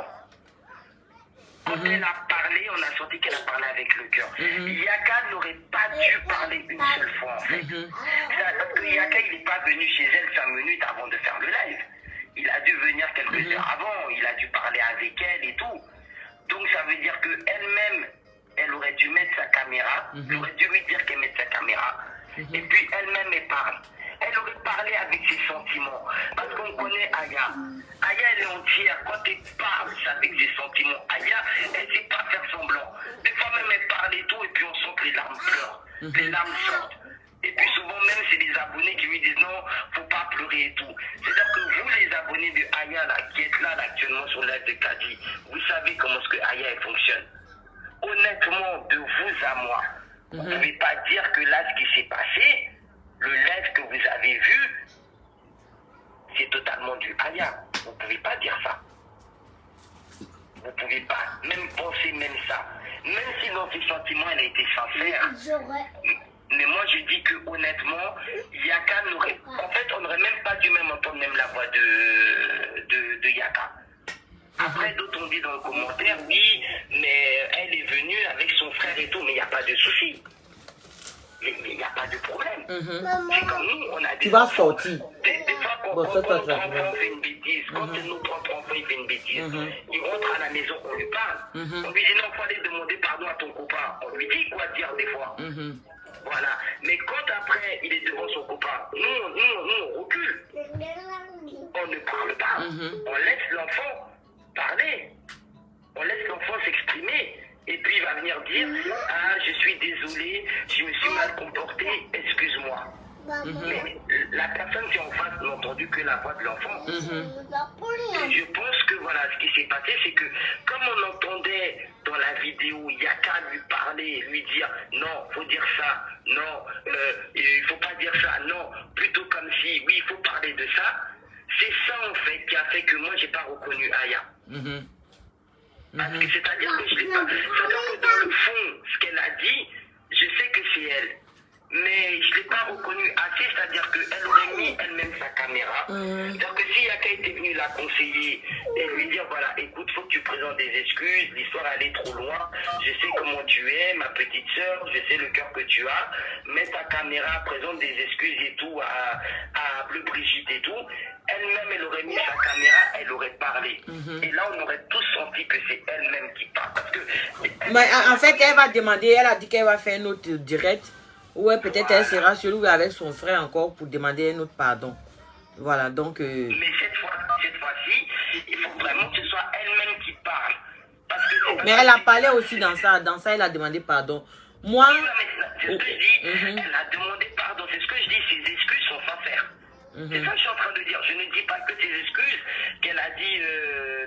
quand elle a parlé, on a senti qu'elle a parlé avec le cœur. Yaka n'aurait pas dû parler une seule fois, en fait. Parce que Yaka, il n'est pas venu chez elle 5 minutes avant de faire le live. Il a dû venir quelques heures avant, il a dû parler avec elle et tout. Donc, ça veut dire qu'elle-même, elle aurait dû mettre sa caméra, elle aurait dû lui dire qu'elle mette sa caméra, et puis elle-même, elle parle. Elle aurait parlé avec ses sentiments. Parce qu'on connaît Aya. Aya, elle est entière. Quand elle parle avec ses sentiments, Aya, elle ne sait pas faire semblant. Des fois même, elle parle et tout, et puis on sent que les larmes pleurent. Les larmes sortent. Et puis souvent même, c'est les abonnés qui lui disent non, faut pas pleurer et tout. C'est-à-dire que vous, les abonnés de Aya, là, qui êtes là actuellement sur le live de Kadi, vous savez comment est-ce que Aya elle fonctionne. Honnêtement, de vous à moi, vous ne pouvez pas dire que là, ce qui s'est passé, le live que vous avez vu, c'est totalement du Aya. Vous ne pouvez pas dire ça. Vous ne pouvez pas même penser même ça. Même si dans ses sentiments, elle a été sincère. Mais moi, je dis que honnêtement, Yaka n'aurait... En fait, on n'aurait même pas dû même entendre même la voix de Yaka. Après, d'autres ont dit dans le commentaire, oui, mais elle est venue avec son frère et tout, mais il n'y a pas de souci. Il n'y a pas de problème. C'est comme nous, on a des... Tu vas sortir. Des fois, quand notre enfant fait une bêtise, quand notre enfant fait une bêtise, il rentre à la maison, on lui parle. On lui dit non, il faut aller demander pardon à ton copain. On lui dit quoi dire des fois. Voilà. Mais quand après, il est devant son copain, nous on recule. On ne parle pas. On laisse l'enfant parler. On laisse l'enfant s'exprimer. Et puis il va venir dire, ah, je suis désolé, je me suis mal comporté, excuse-moi. Mais la personne qui est en face n'a entendu que la voix de l'enfant. Et je pense que voilà, ce qui s'est passé, c'est que comme on entendait dans la vidéo Yaka lui parler, lui dire non, faut dire ça, non, il faut pas dire ça, non, plutôt comme si, oui, il faut parler de ça. C'est ça en fait qui a fait que moi j'ai pas reconnu Aya. Parce que c'est-à-dire que je l'ai pas. C'est-à-dire que dans le fond, ce qu'elle a dit, je sais que c'est elle. Mais je ne l'ai pas reconnue assez, c'est-à-dire qu'elle aurait mis elle-même sa caméra. C'est-à-dire que si Yaka était venu la conseiller et lui dire, voilà, écoute, faut que tu présentes des excuses, l'histoire elle est trop loin, je sais comment tu es, ma petite sœur, je sais le cœur que tu as, mets ta caméra, présente des excuses et tout à Bleu Brigitte et tout. Elle-même, elle aurait mis sa caméra, elle aurait parlé. Et là, on aurait tous senti que c'est elle-même qui parle. Parce que... Mais en fait, elle va demander, elle a dit qu'elle va faire un autre direct. Ouais, peut-être elle sera sur lui avec son frère encore pour demander un autre pardon. Voilà, donc... Mais cette fois-ci, il faut vraiment que ce soit elle-même qui parle. Parce que mais elle a parlé aussi dans ça. Dans ça, elle a demandé pardon. Moi... C'est ce que je dis. Elle a demandé pardon. C'est ce que je dis. Ses excuses sont sincères. C'est ça que je suis en train de dire. Je ne dis pas que ses excuses qu'elle a dit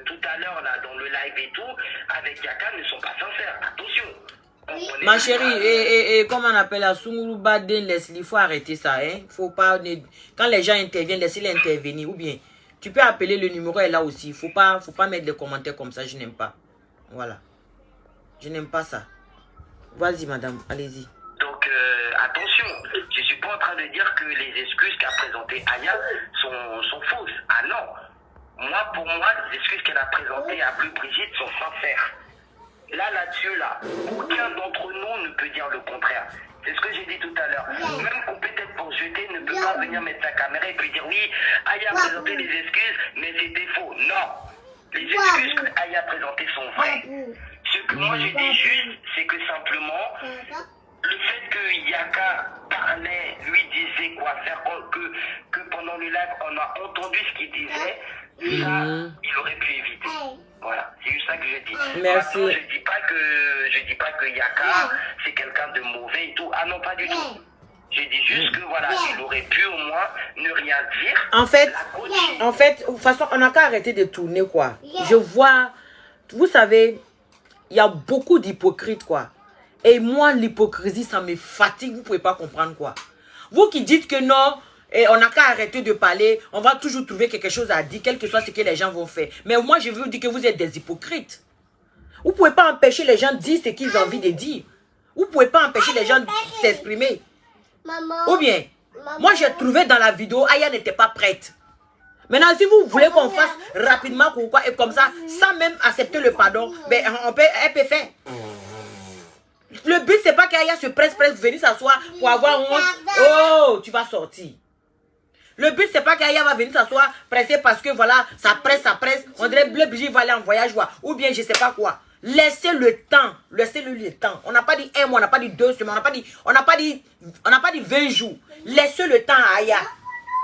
tout à l'heure là dans le live et tout, avec Yaka, ne sont pas sincères. Attention. Ma chérie, et comment on appelle la Sunguru Baden, il faut arrêter ça. Hein? Faut pas, quand les gens interviennent, laissez-les intervenir. Ou bien, tu peux appeler, le numéro est là aussi. Faut pas mettre des commentaires comme ça, je n'aime pas. Voilà. Je n'aime pas ça. Vas-y, madame, allez-y. Donc, attention, je ne suis pas en train de dire que les excuses qu'a présentées Aya sont fausses. Ah non. Pour moi, les excuses qu'elle a présentées à Bleu Brigitte sont sincères. Là-dessus, aucun d'entre nous ne peut dire le contraire. C'est ce que j'ai dit tout à l'heure. Même qu'on peut-être pour jeter ne peut pas venir mettre sa caméra et puis dire oui, Aya a présenté les excuses, mais c'était faux. Non. Les excuses que Aya a présentées sont vraies. Ce que moi je dis juste, c'est que simplement, le fait que Yaka parlait, lui disait quoi faire, que pendant le live on a entendu ce qu'il disait, ça, il aurait pu éviter. Voilà, c'est juste ça que je dis. Merci. Maintenant, je dis pas que Yaka c'est quelqu'un de mauvais et tout. Ah non, pas du tout. Je dis juste que voilà, il aurait pu au moins ne rien dire. En fait, de toute façon, on n'a qu'à arrêter de tourner quoi. Je vois, vous savez, il y a beaucoup d'hypocrites quoi. Et moi, l'hypocrisie, ça me fatigue, vous ne pouvez pas comprendre quoi. Vous qui dites que non, et on n'a qu'à arrêter de parler, on va toujours trouver quelque chose à dire, quel que soit ce que les gens vont faire. Mais moi, je veux vous dire que vous êtes des hypocrites. Vous ne pouvez pas empêcher les gens de dire ce qu'ils ont envie de dire. Vous ne pouvez pas empêcher les gens de s'exprimer. Ou bien, moi j'ai trouvé dans la vidéo, Aya n'était pas prête. Maintenant, si vous voulez qu'on fasse rapidement ou quoi, et comme ça, sans même accepter le pardon, ben, elle peut faire. Le but, c'est pas qu'Aya se presse, venir s'asseoir pour avoir honte. Oh, tu vas sortir. Le but, c'est pas qu'Aya va venir s'asseoir pressée parce que voilà, ça presse. On dirait Bleu Brigitte va aller en voyage, ou bien je sais pas quoi. Laissez le temps. Laissez-le le temps. On n'a pas dit un mois, on n'a pas dit 2 semaines, on n'a pas dit 20 jours. Laissez le temps à Aya.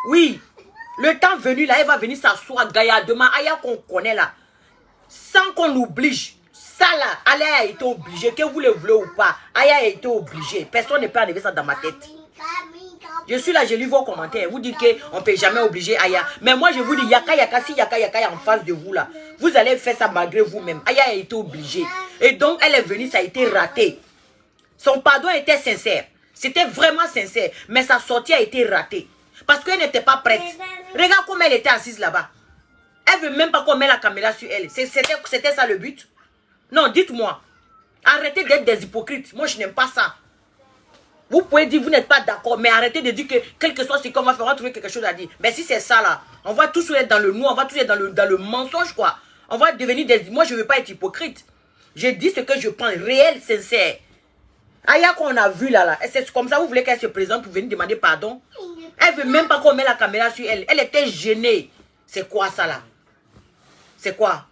Oui. Le temps venu là, elle va venir s'asseoir gaillardement. Aya qu'on connaît là. Sans qu'on l'oblige. Ça là, Aya a été obligée. Que vous le voulez ou pas. Aya a été obligée. Personne ne peut enlever ça dans ma tête. Je suis là, je lis vos commentaires. Vous dites qu'on ne peut jamais obliger Aya. Mais moi, je vous dis, si Yaka est en face de vous là, vous allez faire ça malgré vous-même. Aya a été obligée. Et donc, elle est venue, ça a été raté. Son pardon était sincère. C'était vraiment sincère. Mais sa sortie a été ratée. Parce qu'elle n'était pas prête. Regarde comment elle était assise là-bas. Elle ne veut même pas qu'on mette la caméra sur elle. C'était ça le but? Non, dites-moi. Arrêtez d'être des hypocrites. Moi, je n'aime pas ça. Vous pouvez dire, vous n'êtes pas d'accord, mais arrêtez de dire que, quel que soit ce qu'on va faire, on va trouver quelque chose à dire. Mais si c'est ça là, on va tous être dans le noir, on va tous être dans le mensonge quoi. On va devenir des... Moi, je ne veux pas être hypocrite. Je dis ce que je pense, réel, sincère. Aya qu'on a vu là, c'est comme ça, vous voulez qu'elle se présente pour venir demander pardon? Elle ne veut même pas qu'on mette la caméra sur elle. Elle était gênée. C'est quoi ça là? C'est quoi?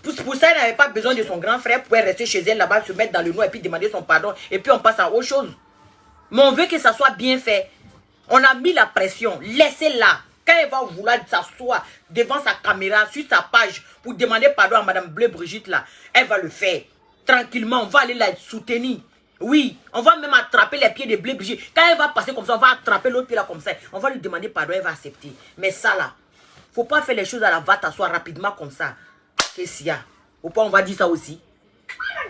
Pour ça, elle n'avait pas besoin de son grand frère pour rester chez elle là-bas, se mettre dans le noir et puis demander son pardon. Et puis on passe à autre chose. Mais on veut que ça soit bien fait. On a mis la pression. Laissez-la. Quand elle va vouloir s'asseoir devant sa caméra, sur sa page, pour demander pardon à Madame Bleu Brigitte là, elle va le faire. Tranquillement, on va aller la soutenir. Oui, on va même attraper les pieds de Bleu Brigitte. Quand elle va passer comme ça, on va attraper l'autre pied là comme ça. On va lui demander pardon, elle va accepter. Mais ça là, faut pas faire les choses à la va t'asseoir rapidement comme ça. Qu'est-ce qu'il y a? Faut pas on va dire ça aussi.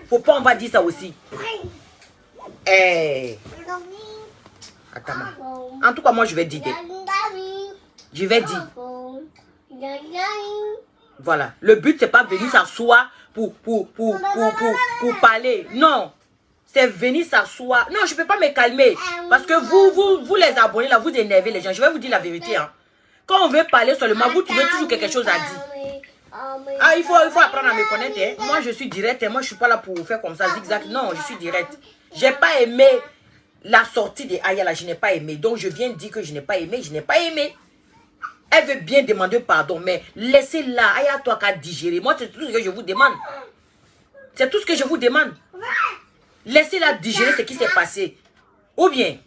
Faut pas on va dire ça aussi. Attends. En tout cas, moi je vais dire. Je vais dire. Voilà. Le but c'est pas venir s'asseoir pour parler. Non. C'est venir s'asseoir. Non, je peux pas me calmer. Parce que vous les abonnés là, vous énervez les gens. Je vais vous dire la vérité. Hein. Quand on veut parler seulement, vous trouvez toujours quelque chose à dire. Ah, il faut apprendre à me connaître. Hein. Moi, je suis direct. Moi, je suis pas là pour faire comme ça, zigzag. Non, je suis direct. J'ai pas aimé la sortie de Aya là. Je n'ai pas aimé. Donc, je viens de dire que je n'ai pas aimé. Je n'ai pas aimé. Elle veut bien demander pardon. Mais laissez-la. Aya, toi, qu'à digérer. Moi, c'est tout ce que je vous demande. C'est tout ce que je vous demande. Laissez-la digérer ce qui s'est passé. Ou bien,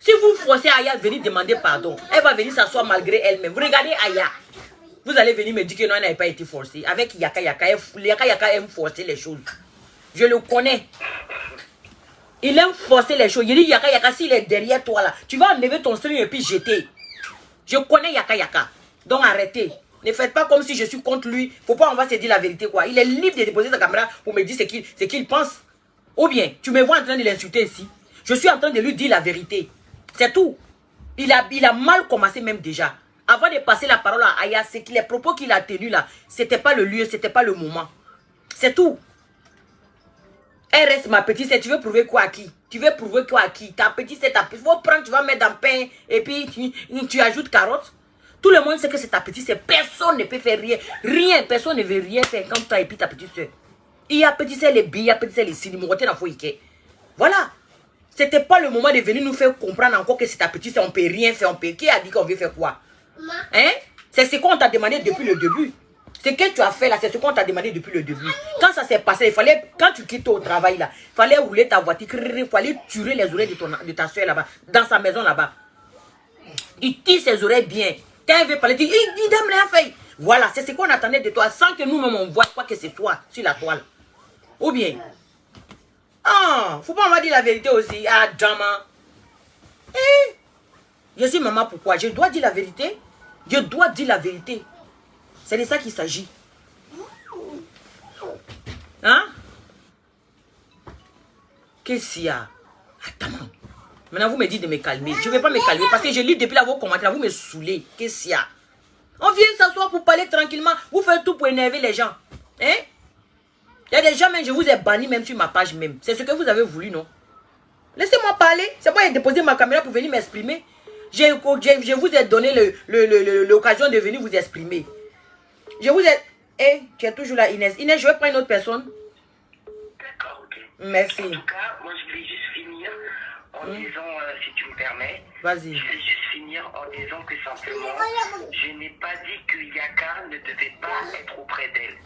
si vous forcez Aya à venir demander pardon, elle va venir s'asseoir malgré elle-même. Vous regardez Aya. Vous allez venir me dire que non, elle n'avait pas été forcée. Avec Yaka aime forcer les choses. Je le connais. Il aime forcer les choses. Il dit Yaka, s'il est derrière toi là, tu vas enlever ton string et puis jeter. Je connais Yaka. Donc arrêtez. Ne faites pas comme si je suis contre lui. Faut pas on va se dire la vérité quoi. Il est libre de déposer sa caméra pour me dire ce qu'il pense. Ou bien, tu me vois en train de l'insulter ici. Je suis en train de lui dire la vérité. C'est tout. Il a mal commencé même déjà. Avant de passer la parole à Aya, c'est que les propos qu'il a tenus là, c'était pas le lieu, c'était pas le moment. C'est tout. Elle reste ma petite sœur. Tu veux prouver quoi à qui? Tu veux prouver quoi à qui? Ta petite sœur, il faut prendre, tu vas mettre dans le pain et puis tu ajoutes carottes. Tout le monde sait que c'est ta petite sœur. Personne ne peut faire rien. Rien, personne ne veut rien faire quand toi et puis ta petite sœur. Il y a petite sœur les billes, il y a petite sœur les signes. Voilà. C'était pas le moment de venir nous faire comprendre encore que c'est ta petite sœur. On peut rien faire. Qui a dit qu'on veut faire quoi? Hein? C'est ce qu'on t'a demandé depuis le début. Ce que tu as fait là, c'est ce qu'on t'a demandé depuis le début. Quand ça s'est passé, il fallait, quand tu quittes au travail là, il fallait rouler ta voiture, il fallait tuer les oreilles de ta soeur là-bas, dans sa maison là-bas. Il tire ses oreilles bien. Quand elle veut parler, il dit dame rien fait. Voilà, c'est ce qu'on attendait de toi, sans que nous-mêmes on voit quoi que c'est toi sur la toile. Ou bien, ah, faut pas m'avoir dit la vérité aussi. Ah, drama. Eh, je suis maman, pourquoi? Je dois dire la vérité. Je dois dire la vérité. C'est de ça qu'il s'agit. Hein? Qu'est-ce qu'il y a? Attends. Maintenant, vous me dites de me calmer. Je ne vais pas me calmer parce que je lis depuis là vos commentaires. Vous me saoulez. Qu'est-ce qu'il y a? On vient s'asseoir pour parler tranquillement. Vous faites tout pour énerver les gens. Hein? Il y a des gens, même je vous ai banni même sur ma page même. C'est ce que vous avez voulu, non? Laissez-moi parler. C'est moi qui ai déposé ma caméra pour venir m'exprimer. Je vous ai donné l'occasion de venir vous exprimer. Je vous ai... Eh, tu es toujours là, Inès. Inès, je vais prendre une autre personne. D'accord, ok. Merci. En tout cas, moi, je voulais juste finir en disant, si tu me permets. Vas-y. Je vais juste finir en disant que simplement, je n'ai pas dit que Yaka ne devait pas être auprès d'elle.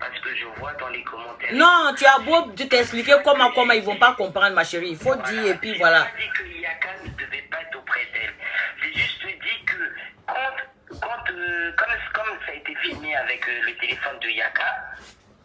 Parce que je vois dans les commentaires... Non, tu as beau t'expliquer comment ils vont pas comprendre, ma chérie. Il faut dire et puis voilà. Je n'ai pas dit que Yaka ne devait pas être auprès d'elle. J'ai juste dit que comme ça a été filmé avec le téléphone de Yaka,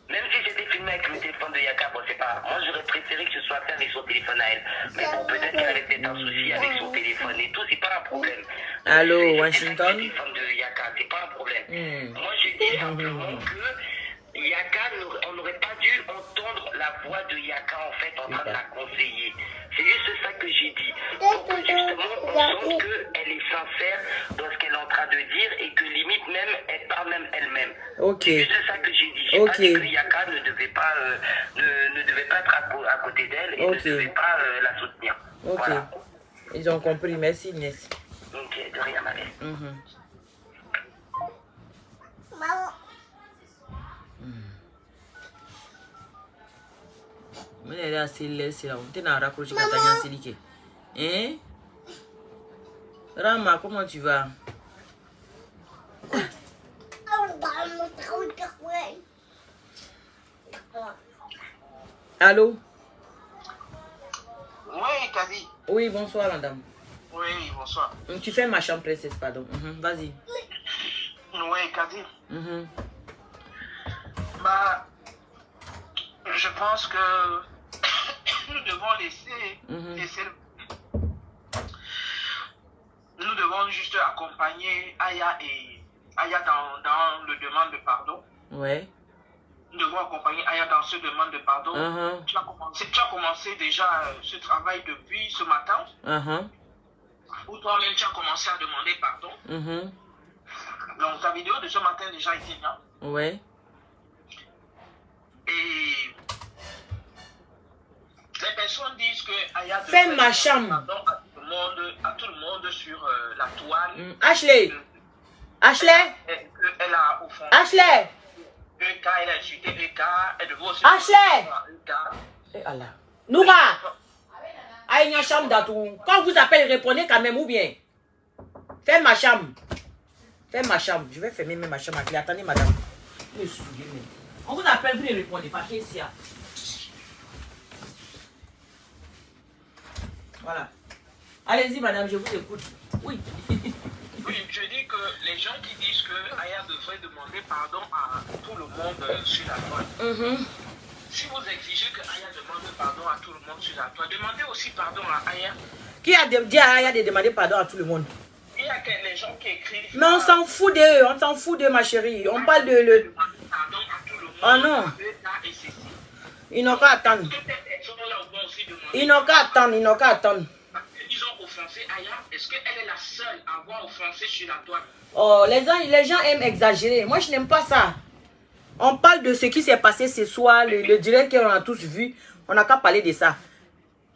même si c'était filmé avec le téléphone de Yaka, bon, c'est pas... Moi, j'aurais préféré que ce soit fait avec son téléphone à elle. Mais bon, peut-être qu'elle avait peut-être un souci avec son téléphone et tout, c'est pas un problème. Allô, Washington? Le téléphone de Yaka, c'est pas un problème. Moi, je dis simplement que Yaka, on n'aurait pas dû entendre la voix de Yaka, en fait, en train de la conseiller. C'est juste ça que j'ai dit. Pour que, justement, on sente qu'elle est sincère dans ce qu'elle est en train de dire et que limite même, elle parle même elle-même. Ok. C'est juste ça que j'ai dit. J'ai pas dit que Yaka ne devait pas, être à côté d'elle et ne devait pas la soutenir. Ok. Voilà. Ils ont compris. Merci, Inès. Ok, de rien, ma belle. Maman. Hein? Rama, comment tu vas? Allô? Oui, Kadi. Oui, bonsoir, madame. Oui, bonsoir. Tu fais ma chambre, princesse, pardon. Vas-y. Oui, Kadi. Bah, je pense que nous devons laisser nous devons juste accompagner Aya dans le demande de pardon. Ouais. Nous devons accompagner Aya dans ce demande de pardon. Tu as commencé déjà ce travail depuis ce matin. Ou toi-même tu as commencé à demander pardon. Donc ta vidéo de ce matin déjà été là. Ouais. Et les personnes disent que Aya fais ma chambre. Pardon à tout le monde sur la toile. Ashley. Ashley. Elle a offensé Ashley. EK, elle a insulté EK. Elle devait aussi Ashley. Eh Allah. Noura. Aïe, une chambre d'atout. Quand vous appelez, répondez quand même ou bien. Fais ma chambre. Fais ma chambre. Je vais fermer ma chambre. Attendez, madame. On vous appelle, vous ne répondez pas. Qu'est-ce qu'il y a? Voilà. Allez-y, madame, je vous écoute. Oui. Oui, je dis que les gens qui disent que Aya devrait demander pardon à tout le monde sur la toile. Si vous exigez que Aya demande pardon à tout le monde sur la toile, demandez aussi pardon à Aya. Qui a dit à Aya de demander pardon à tout le monde? Il y a les gens qui écrivent. Mais on s'en fout d'eux, on s'en fout d'eux, ma chérie. On parle de le. Pardon à tout le monde. Oh non. Ils n'ont qu'à attendre. Ils n'ont qu'à attendre, ils n'ont qu'à attendre. Ils ont offensé Aya. Est-ce qu'elle est la seule à avoir offensé sur la toile? Oh, les gens aiment exagérer. Moi, je n'aime pas ça. On parle de ce qui s'est passé ce soir, le direct qu'on a tous vu. On n'a qu'à parler de ça.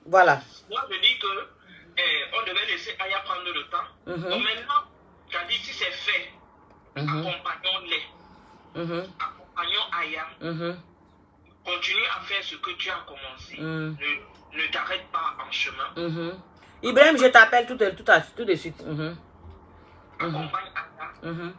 Voilà. Moi, je dis que on devait laisser Aya prendre le temps. Donc maintenant, tu as dit si c'est fait, accompagnons-les. Accompagnons Aya. Continue à faire ce que tu as commencé. Ne t'arrête pas en chemin. Ibrahim, je t'appelle tout de suite. Accompagne Aya.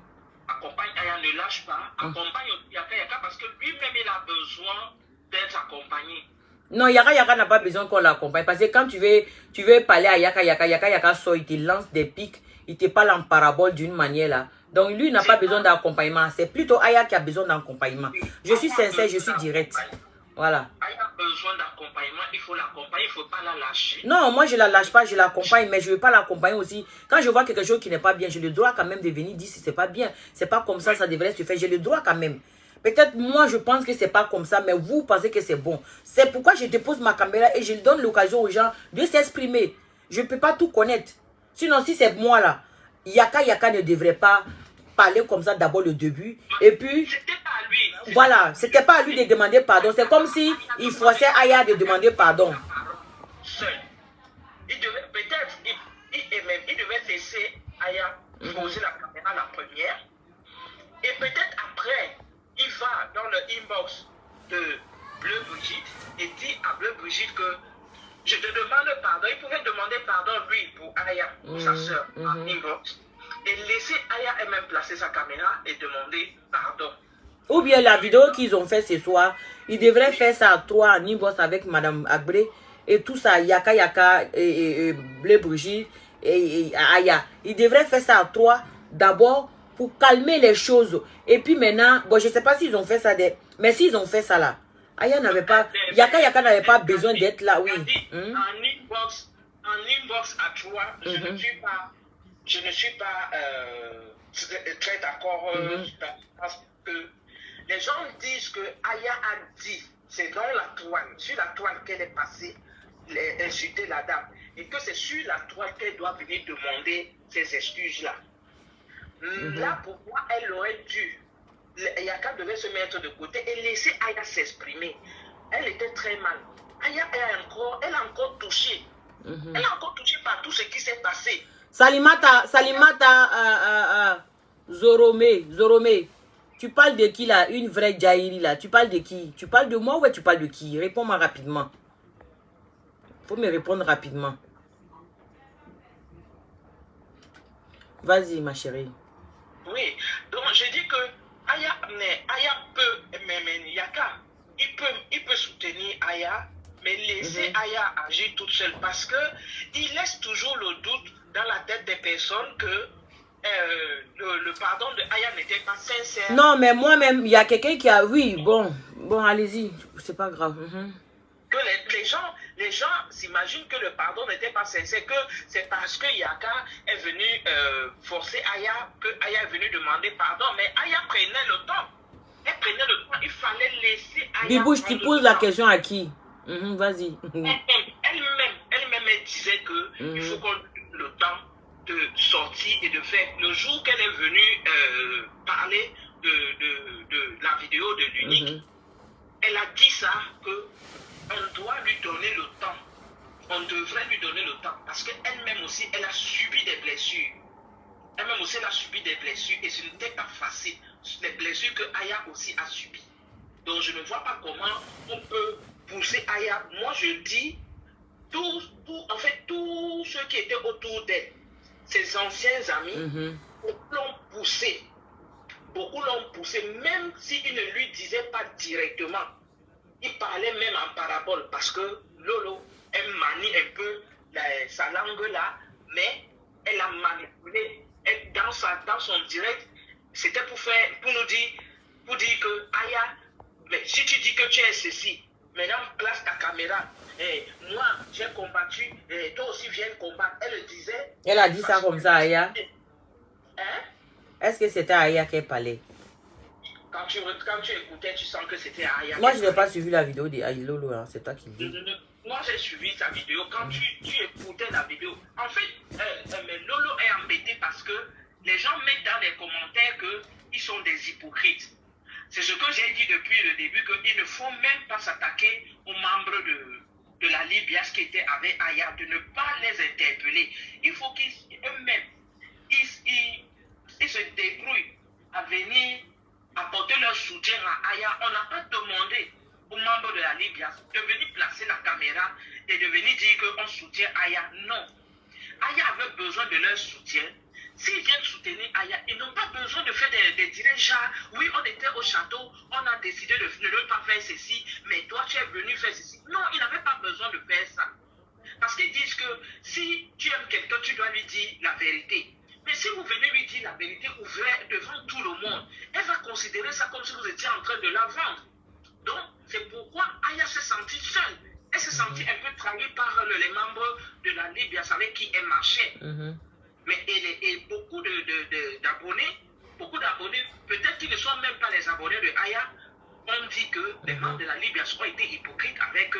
Accompagne Aya, ne lâche pas. Accompagne Yaka Yaka parce que lui-même, il a besoin d'être accompagné. Non, Yaka n'a pas besoin qu'on l'accompagne. Parce que quand tu veux parler à Yaka sort, il te lance des pics, il te parle en parabole d'une manière là. Donc lui, il n'a pas besoin d'accompagnement. C'est plutôt Aya qui a besoin d'accompagnement. Je suis sincère, je suis direct. Voilà. Aya a besoin d'accompagnement, il faut l'accompagner, il ne faut pas la lâcher. Non, moi je la lâche pas, je l'accompagne, mais je ne veux pas l'accompagner aussi. Quand je vois quelque chose qui n'est pas bien, j'ai le droit quand même de venir dire si c'est pas bien. C'est pas comme ça, ça devrait se faire. J'ai le droit quand même. Peut-être moi je pense que c'est pas comme ça, mais vous pensez que c'est bon. C'est pourquoi je dépose ma caméra et je donne l'occasion aux gens de s'exprimer. Je ne peux pas tout connaître. Sinon, si c'est moi là, Yaka ne devrait pas parler comme ça d'abord le début. Et puis, voilà, c'était pas à lui de demander pardon. C'est comme si il forçait Aya de demander pardon. Seul. Il devait peut-être, il devait laisser Aya poser la caméra la première. Et peut-être après, il va dans le inbox de Bleu Brigitte et dit à Bleu Brigitte que je te demande pardon. Il pouvait demander pardon lui pour Aya, pour sa soeur, en inbox. Et laisser Aya elle-même placer sa caméra et demander pardon. Ou bien la vidéo qu'ils ont fait ce soir, ils devraient faire ça à 3 en inbox avec Madame Agbré et tout ça, Yaka et Bleu Brigitte et Aya. Ils devraient faire ça à 3 d'abord pour calmer les choses. Et puis maintenant, bon, je ne sais pas s'ils ont fait ça, mais s'ils ont fait ça là, Aya n'avait pas, Yaka n'avait pas besoin d'être là, oui. En inbox à 3, je ne suis pas très d'accord parce que les gens disent que Aya a dit, c'est dans la toile, sur la toile qu'elle est passée, insulter la dame, et que c'est sur la toile qu'elle doit venir demander ces excuses-là. Là, pour moi, elle aurait dû, Yaka devait se mettre de côté et laisser Aya s'exprimer. Elle était très mal. Aya elle a encore touché. Elle est encore touchée par tout ce qui s'est passé. Salimata, Zorome, tu parles de qui là? Une vraie Jairi là, tu parles de qui? Tu parles de moi ou tu parles de qui? Réponds-moi rapidement. Faut me répondre rapidement. Vas-y ma chérie. Oui, donc je dis que Aya peut, mais Yaka, il peut soutenir Aya, mais laisser Aya agir toute seule parce que il laisse toujours le doute dans la tête des personnes que le pardon de Aya n'était pas sincère. Non, mais moi-même, il y a quelqu'un qui a... Oui, bon, allez-y, c'est pas grave. Que les gens s'imaginent que le pardon n'était pas sincère, que c'est parce que Yaka est venu forcer Aya, que Aya est venu demander pardon, mais Aya prenait le temps. Elle prenait le temps, il fallait laisser Aya... Bibouche, tu poses la question à qui? Vas-y. Elle-même, elle disait que il faut qu'on ait le temps de sortir et de faire. Le jour qu'elle est venue parler de la vidéo de l'unique, elle a dit ça, qu'on doit lui donner le temps. On devrait lui donner le temps. Parce qu'elle-même aussi, elle a subi des blessures. Elle-même aussi, elle a subi des blessures. Et ce n'était pas facile. Les blessures que Aya aussi a subies. Donc, je ne vois pas comment on peut pousser Aya. Moi, je dis, en fait, tous ceux qui étaient autour d'elle, ses anciens amis, l'ont poussé. Beaucoup l'ont poussé, même s'ils ne lui disaient pas directement. Il parlait même en parabole parce que Lolo, elle manie un peu sa langue là, mais elle a manipulé. Dans son direct, c'était pour nous dire que Aya, mais si tu dis que tu es ceci, maintenant place ta caméra. Moi, j'ai combattu, toi aussi viens combattre. Elle le disait. Elle a dit ça comme ça, Aya. Hein? Est-ce que c'était Aya qui parlait? Quand tu écoutais, tu sens que c'était Aya. Moi, je n'ai pas suivi la vidéo de Lolo, hein. C'est toi qui le dis. Moi, j'ai suivi sa vidéo. Quand tu écoutais la vidéo, en fait, Lolo est embêté parce que les gens mettent dans les commentaires qu'ils sont des hypocrites. C'est ce que j'ai dit depuis le début, qu'il ne faut même pas s'attaquer aux membres de la Libya, ce qui était avec Aya, de ne pas les interpeller. Il faut qu'eux-mêmes, ils se débrouillent à venir apporter leur soutien à Aya. On n'a pas demandé aux membres de la Libya de venir placer la caméra et de venir dire qu'on soutient Aya. Non. Aya avait besoin de leur soutien. S'ils viennent soutenir Aya, ils n'ont pas besoin de faire des directs genre, oui, on était au château, on a décidé de ne pas faire ceci, mais toi, tu es venu faire ceci. Non, ils n'avaient pas besoin de faire ça. Parce qu'ils disent que si tu aimes quelqu'un, tu dois lui dire la vérité. Mais si vous venez lui dire la vérité ouverte devant tout le monde, elle va considérer ça comme si vous étiez en train de la vendre. Donc, c'est pourquoi Aya s'est sentie seule. Elle s'est sentie un peu trahie par les membres de la Libye, avec qui elle marchait. Mais et beaucoup d'abonnés, peut-être qu'ils ne sont même pas les abonnés de Aya, ont dit que les membres de la Libye ont été hypocrites avec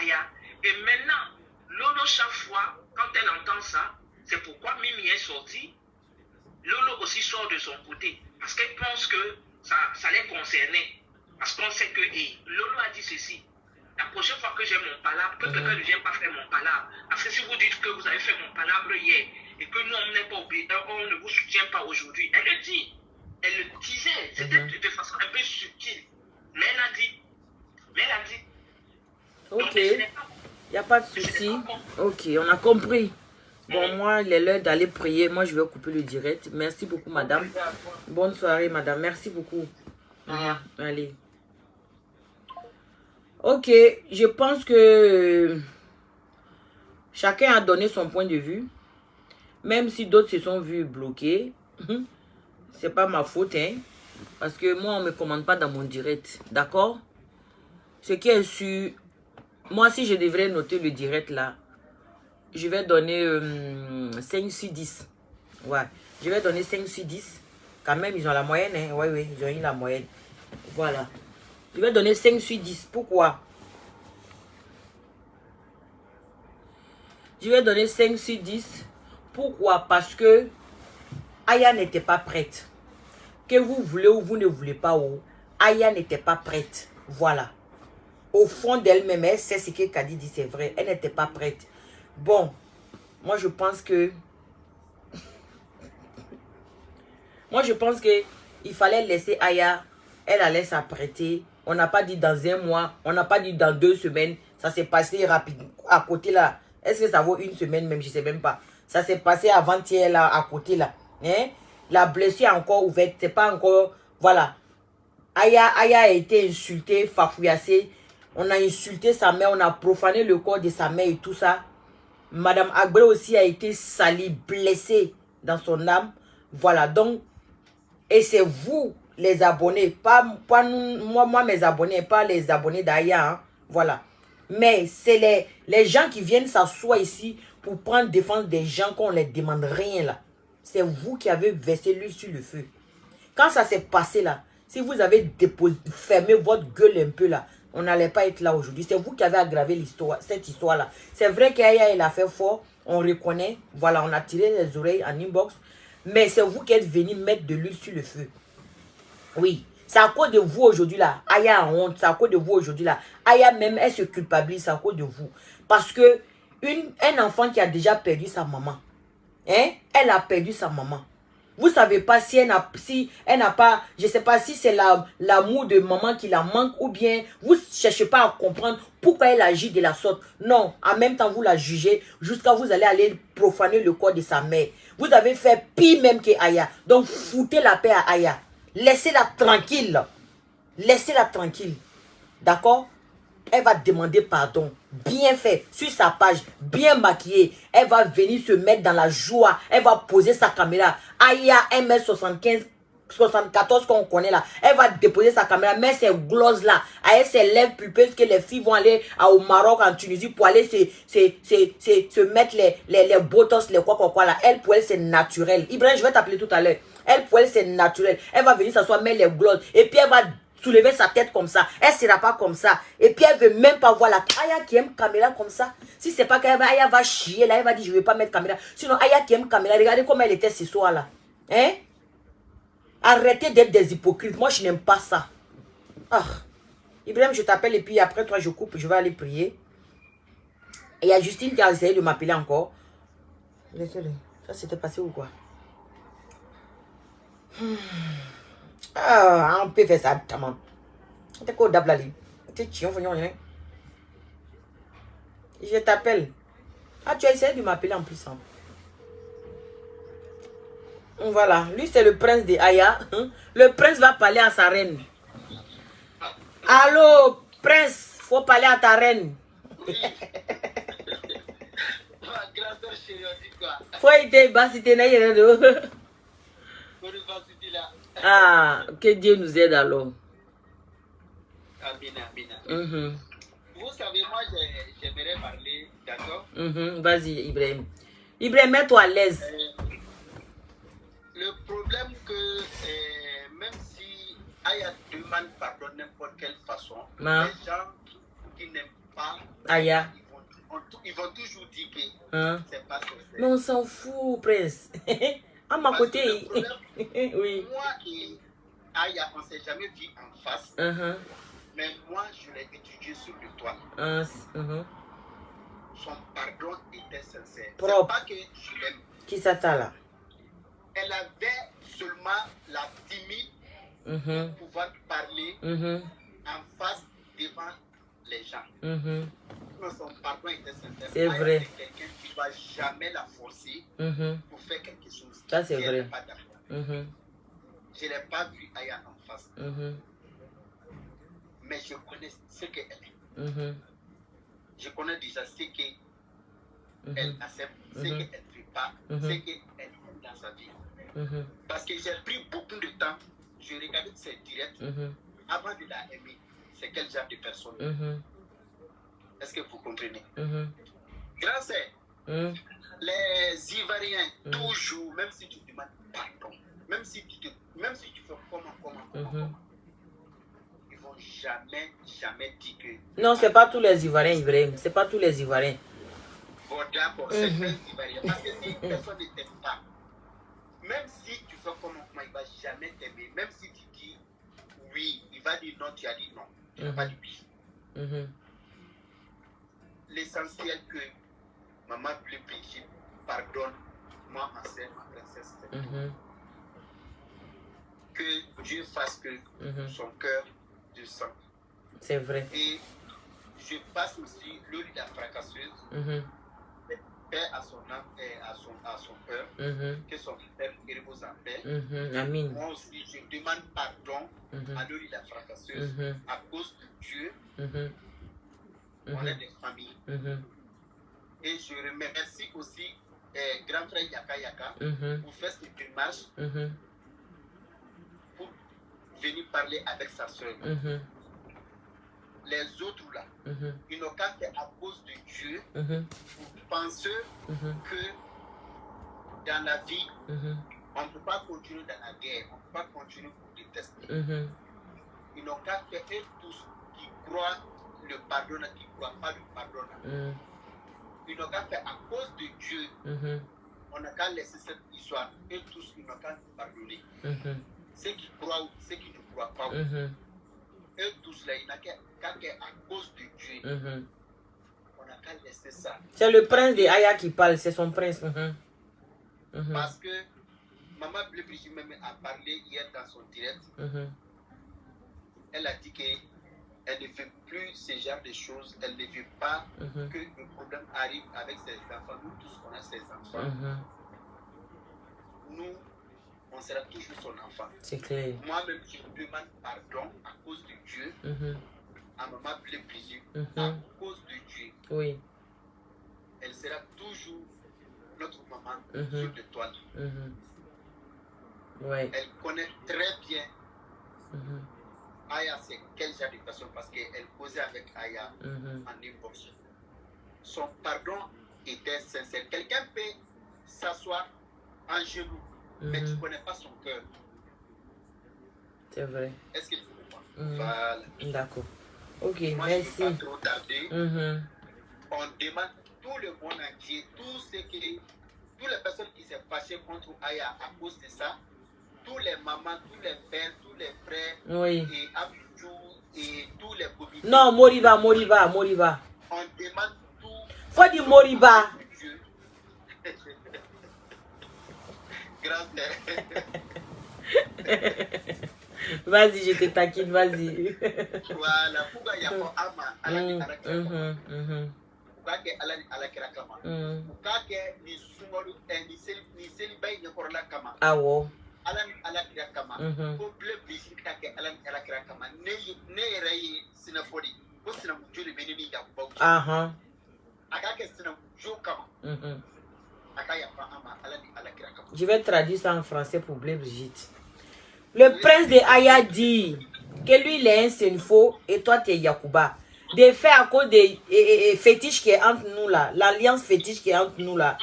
Aya. Et maintenant, Lolo, chaque fois, quand elle entend ça, c'est pourquoi Mimi est sortie. Lolo aussi sort de son côté, parce qu'elle pense que ça les concernait. Parce qu'on sait que Lolo a dit ceci. La prochaine fois que j'ai mon palabre, que quelqu'un ne vienne pas faire mon palabre. Parce que si vous dites que vous avez fait mon palabre hier, et que nous, on n'est pas obéis, on ne vous soutient pas aujourd'hui. Elle le dit. Elle le disait. C'était de façon un peu subtile. Mais elle a dit. Ok. Il n'y a pas de souci. Ok, on a compris. Bon, moi, il est l'heure d'aller prier. Moi, je vais couper le direct. Merci beaucoup, madame. Bonne soirée, madame. Merci beaucoup. Allez. Ok, je pense que chacun a donné son point de vue. Même si d'autres se sont vus bloqués, c'est pas ma faute, hein. Parce que moi, on ne me commande pas dans mon direct. D'accord? Ce qui est sûr, moi, si je devrais noter le direct là, je vais donner 5 sur 10. Ouais, je vais donner 5 sur 10. Quand même, ils ont la moyenne, hein. Oui, ils ont eu la moyenne. Voilà. Je vais donner 5 sur 10. Pourquoi? Je vais donner 5 sur 10. Pourquoi? Parce que Aya n'était pas prête. Que vous voulez ou vous ne voulez pas, Aya n'était pas prête. Voilà. Au fond d'elle-même, elle sait ce que Kadi dit, c'est vrai. Elle n'était pas prête. Bon, moi je pense que... il fallait laisser Aya. Elle allait s'apprêter. On n'a pas dit dans un mois. On n'a pas dit dans 2 semaines. Ça s'est passé rapidement. À côté là. Est-ce que ça vaut 1 semaine même? Je ne sais même pas. Ça s'est passé avant-hier là, à côté là. Hein? La blessure est encore ouverte. C'est pas encore... Voilà. Aya a été insultée, fafouillassée. On a insulté sa mère. On a profané le corps de sa mère et tout ça. Madame Agbre aussi a été salie, blessée dans son âme. Voilà. Donc, et c'est vous, les abonnés. Pas nous, moi, mes abonnés. Pas les abonnés d'Aya. Hein? Voilà. Mais c'est les gens qui viennent s'asseoir ici pour prendre défense des gens qu'on ne les demande rien là. C'est vous qui avez versé l'huile sur le feu. Quand ça s'est passé là, si vous avez fermé votre gueule un peu là, on n'allait pas être là aujourd'hui. C'est vous qui avez aggravé l'histoire, cette histoire là. C'est vrai qu'Aya, elle a fait fort, on reconnaît. Voilà, on a tiré les oreilles en inbox. Mais c'est vous qui êtes venu mettre de l'huile sur le feu. Oui. C'est à cause de vous aujourd'hui là. Aya a honte. C'est à cause de vous aujourd'hui là. Aya même, elle se culpabilise. C'est à cause de vous. Parce que un enfant qui a déjà perdu sa maman. Hein? Elle a perdu sa maman. Vous savez pas si elle n'a pas, je sais pas si c'est l'amour de maman qui la manque ou bien vous cherchez pas à comprendre pourquoi elle agit de la sorte. Non, en même temps vous la jugez jusqu'à vous allez aller profaner le corps de sa mère. Vous avez fait pire même que Aya. Donc foutez la paix à Aya. Laissez-la tranquille. Laissez-la tranquille. D'accord? Elle va demander pardon. Bien fait. Sur sa page. Bien maquillée. Elle va venir se mettre dans la joie. Elle va poser sa caméra. Aya 1m75. 74 qu'on connaît là. Elle va déposer sa caméra. Mais ces glosses là. Avec ses lèvres pulpeuses que les filles vont aller au Maroc, en Tunisie pour aller se mettre les botox, les quoi là. Elle pour elle c'est naturel. Ibrahim, je vais t'appeler tout à l'heure. Elle pour elle c'est naturel. Elle va venir s'asseoir, mettre les glosses. Et puis elle va soulever sa tête comme ça. Elle ne sera pas comme ça. Et puis elle veut même pas voir la Aya qui aime caméra comme ça. Si c'est pas qu'elle Aya va chier là, elle va dire je ne vais pas mettre caméra. Sinon Aya qui aime caméra, regardez comment elle était ce soir là. Hein? Arrêtez d'être des hypocrites. Moi je n'aime pas ça. Ah, Ibrahim, je t'appelle et puis après toi, je coupe, je vais aller prier. Et il y a Justine qui a essayé de m'appeler encore. Laissez-le. Ça s'était passé ou quoi? Ah, on peut faire ça, maman. T'es quoi, Dablali? T'es chiant, je t'appelle. Ah, tu as essayé de m'appeler en plus. Hein. Voilà, lui c'est le prince de Aya. Le prince va parler à sa reine. Allô, prince, faut parler à ta reine. Faut aider, basiter na yéredo. Ah, que Dieu nous aide alors. Amina, Amina. Vous savez, moi, j'aimerais parler, d'accord? Vas-y, Ibrahim. Ibrahim, mets-toi à l'aise. Le problème que, même si Aya demande pardon de n'importe quelle façon, les gens qui n'aiment pas Aya, ils vont toujours dire que c'est pas sincère. Mais on s'en fout, prince. À ma côté. Le problème, oui. moi et Aya, on ne s'est jamais vu en face. Mais moi, je l'ai étudié sur le toit. Son pardon était sincère. C'est pas que je l'aime. Qui ça t'a là? Elle avait seulement la timide pour pouvoir parler en face devant les gens. Mais son pardon était sincère. C'est vrai. C'est quelqu'un qui ne va jamais la forcer pour faire quelque chose. Ça, c'est vrai. Pas je ne l'ai pas vu Aya en face. Mais je connais ce qu'elle est. Je connais déjà ce qu'elle accepte, ce qu'elle ne fait pas, ce qu'elle aime dans sa vie. Parce que j'ai pris beaucoup de temps, je regardais ses directs avant de la aimer. C'est quel genre de personne? Est-ce que vous comprenez? Grâce à les Ivoiriens, toujours, même si tu demandes pardon, même si tu fais comment, ils vont jamais dire que... Non, c'est pas tous les Ivoiriens, Ibrahim. C'est pas tous les Ivoiriens. Bon, d'accord, c'est les Ivoiriens. Parce que si personne ne t'aime pas, même si tu fais comment, il ne va jamais t'aimer. Même si tu dis oui, il va dire non, tu as dit non. Tu n'as pas dit oui. L'essentiel que maman Brigitte pardonne, moi, ma soeur, ma princesse, c'est tout. Que Dieu fasse que son cœur de sang. C'est vrai. Et je passe aussi l'Ori la fracasseuse, paix à son âme et à son cœur, que son père repose en paix. Amen. Moi aussi, je demande pardon à l'Ori la fracasseuse à cause de Dieu. On est des familles. Et je remercie aussi grand frère Yaka pour faire cette démarche pour venir parler avec sa soeur. Les autres là, ils n'ont qu'à faire à cause de Dieu pour penser que dans la vie, on ne peut pas continuer dans la guerre, on ne peut pas continuer pour détester. Ils n'ont qu'à faire eux tous qui croient le pardon, qui ne croient pas le pardon. Ils n'ont qu'à faire à cause de Dieu. On n'a qu'à laisser cette histoire. Eux tous, ils n'ont qu'à nous pardonner. Ceux qui croient ou ceux qui ne croient pas. Eux tous là, ils n'ont qu'à faire à cause de Dieu. On n'a qu'à laisser ça. C'est le prince de Aya qui parle, c'est son prince. Parce que maman Brigitte même a parlé hier dans son direct. Elle a dit qu'elle ne veut plus ce genre de choses. Elle ne veut pas que le problème arrive avec ses enfants. Nous tous, on a ses enfants. Nous, on sera toujours son enfant. C'est clair. Moi-même, je demande pardon à cause de Dieu. À maman Brigitte, à cause de Dieu. Oui. Elle sera toujours notre maman sur le toit. Ouais. Elle connaît très bien Aya, c'est quel genre de personne, parce qu'elle causait avec Aya en inbox. Son pardon était sincère. Quelqu'un peut s'asseoir en genoux, mais tu ne connais pas son cœur. C'est vrai. Est-ce que tu comprends? Voilà. D'accord. Ok, moi, merci. Je ne veux pas trop tarder. On demande tout le monde entier, toutes les personnes qui s'est fâchées contre Aya à cause de ça, tous les mamans, tous les pères, tous les frères, oui. et Abidjou, et tous les comités. Non, Moriba. On demande tout. Faut dire Moriba. Vas-y, je te taquine, vas-y. Voilà, pourquoi il y a pas Ama à la pourquoi que ala kira kama pourquoi que ni sungalu ni célibat ni korla kama awo ala kira kama ko ble bisin ka ke ala kira kama ne rai sinafodi ko sinamu joli benini ya bawu aka ke sinamu jo kama aka ya pa Ama ala kira kama. Je vais traduire ça en français pour Blé Brigitte. Le prince de Aya dit que lui il est un Senfo et toi tu es Yakuba. De fait à cause des fétiches qui est entre nous là, l'alliance fétiche qui est entre nous là.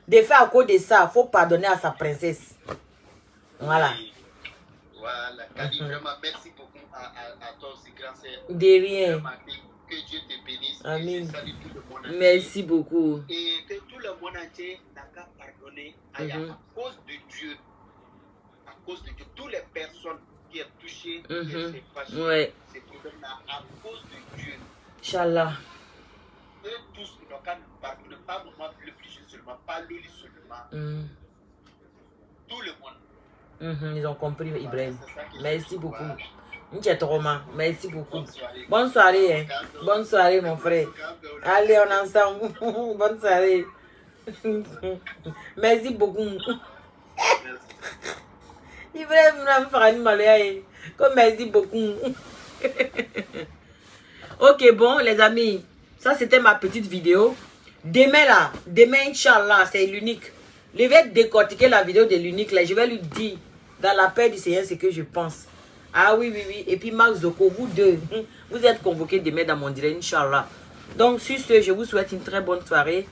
De fait à cause de ça, il faut pardonner à sa princesse. Voilà. Voilà. Kadi, vraiment merci beaucoup à toi aussi, grand sœur. De rien. Que Dieu te bénisse. Amen. Je salue tout le monde entier. Merci beaucoup. Et que tout le monde entier n'a qu'à pardonner à cause de Dieu. À cause de Dieu. Toutes les personnes qui sont touchées, qui sont fâchées, ces problèmes-là, à cause de Dieu. Inch'Allah. Eux tous, ils n'ont qu'à pardonner, pas moi le plus seulement, pas Loli seulement. Tout le monde. Ils ont compris, Ibrahim. Merci beaucoup. Voilà. Merci beaucoup. Bonne soirée. Hein. Bonne soirée, mon frère. Allez, on est ensemble. Bonne soirée. Merci beaucoup. Ibrahim, merci beaucoup. Ok, bon, les amis. Ça, c'était ma petite vidéo. Demain, Inch'Allah, c'est l'unique. Je vais décortiquer la vidéo de l'unique. Je vais lui dire, dans la paix du Seigneur, ce que je pense. Ah oui. Et puis, Max Zoko, vous deux, vous êtes convoqués demain dans mon direct, Inch'Allah. Donc, sur ce, je vous souhaite une très bonne soirée.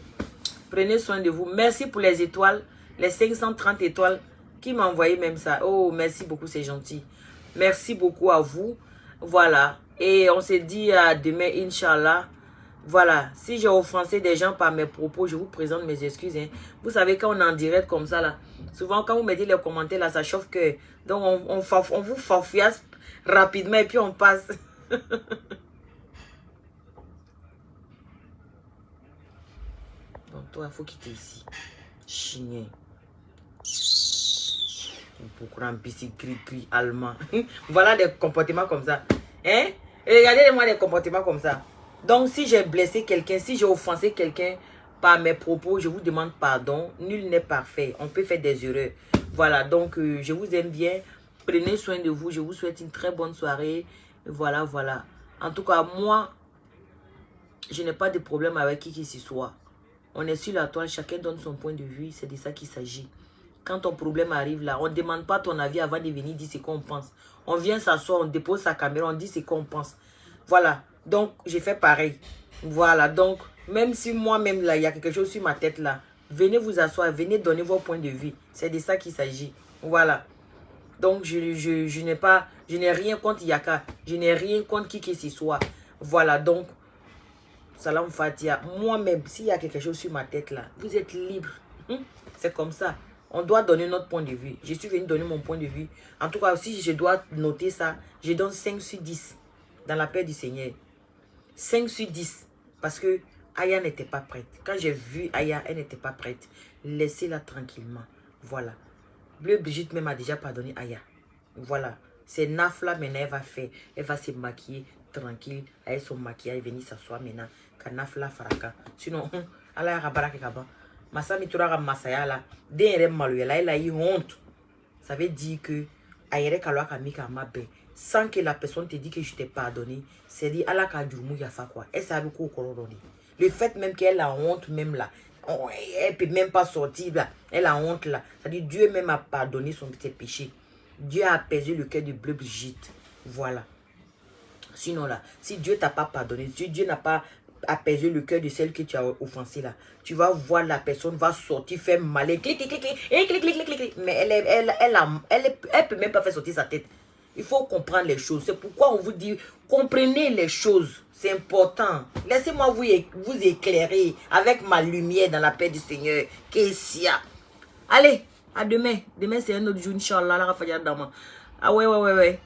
Prenez soin de vous. Merci pour les étoiles, les 530 étoiles qui m'ont envoyé même ça. Oh, merci beaucoup, c'est gentil. Merci beaucoup à vous. Voilà. Et on se dit à demain, Inch'Allah. Voilà. Si j'ai offensé des gens par mes propos, je vous présente mes excuses. Hein. Vous savez, quand on est en direct comme ça, là, souvent, quand vous mettez les commentaires, là, ça chauffe que. Donc, on vous farfouillasse rapidement et puis on passe. Bon, toi, il faut quitter ici. Chien. Pourquoi un petit cri allemand. Voilà des comportements comme ça. Hein? Et regardez-moi des comportements comme ça. Donc, si j'ai blessé quelqu'un, si j'ai offensé quelqu'un par mes propos, je vous demande pardon. Nul n'est parfait. On peut faire des erreurs. Voilà, donc je vous aime bien. Prenez soin de vous. Je vous souhaite une très bonne soirée. Voilà. En tout cas, moi, je n'ai pas de problème avec qui que ce soit. On est sur la toile, chacun donne son point de vue. C'est de ça qu'il s'agit. Quand ton problème arrive là, on ne demande pas ton avis avant de venir dire ce qu'on pense. On vient s'asseoir, on dépose sa caméra, on dit ce qu'on pense. Voilà. Donc, j'ai fait pareil. Voilà. Donc, même si moi-même là, il y a quelque chose sur ma tête là, venez vous asseoir, venez donner vos points de vue. C'est de ça qu'il s'agit. Voilà. Donc, je n'ai rien contre Yaka. Je n'ai rien contre qui que ce soit. Voilà. Donc, Salam Fatia. Moi-même, s'il y a quelque chose sur ma tête là, vous êtes libre. C'est comme ça. On doit donner notre point de vue. Je suis venu donner mon point de vue. En tout cas, si je dois noter ça, je donne 5 sur 10 dans la paix du Seigneur. 5 sur 10. Parce que Aya n'était pas prête. Quand j'ai vu Aya, elle n'était pas prête. Laissez-la tranquillement. Voilà. Bleu Brigitte même a déjà pardonné Aya. Voilà. C'est Nafla maintenant, elle va faire. Elle va se maquiller tranquille. Avec son maquillage, venir s'asseoir maintenant. Quand Nafla faraka. Sinon, Allah ya rabaraka kaba. Masami Tourara Masaya là, derrière Maluela, elle a eu honte. Ça veut dire que Aïre Kaloa Kamika Mabe, sans que la personne te dise que je t'ai pardonné, c'est dit Allah Kadjoumou Yafa quoi. Elle savait quoi au le fait même qu'elle a honte, même là, elle peut même pas sortir là, elle a honte là. Ça dit Dieu même a pardonné son petit péché. Dieu a apaisé le cœur de Bleu Brigitte. Voilà. Sinon là, si Dieu t'a pas pardonné, si Dieu n'a pas apaiser le cœur de celle que tu as offensée là. Tu vas voir la personne va sortir, faire mal, clic, mais elle peut même pas faire sortir sa tête. Il faut comprendre les choses. C'est pourquoi on vous dit, comprenez les choses. C'est important. Laissez-moi vous éclairer avec ma lumière dans la paix du Seigneur. Kessia. Allez, à demain. Demain c'est un autre jour, Inch'Allah. Ah ouais.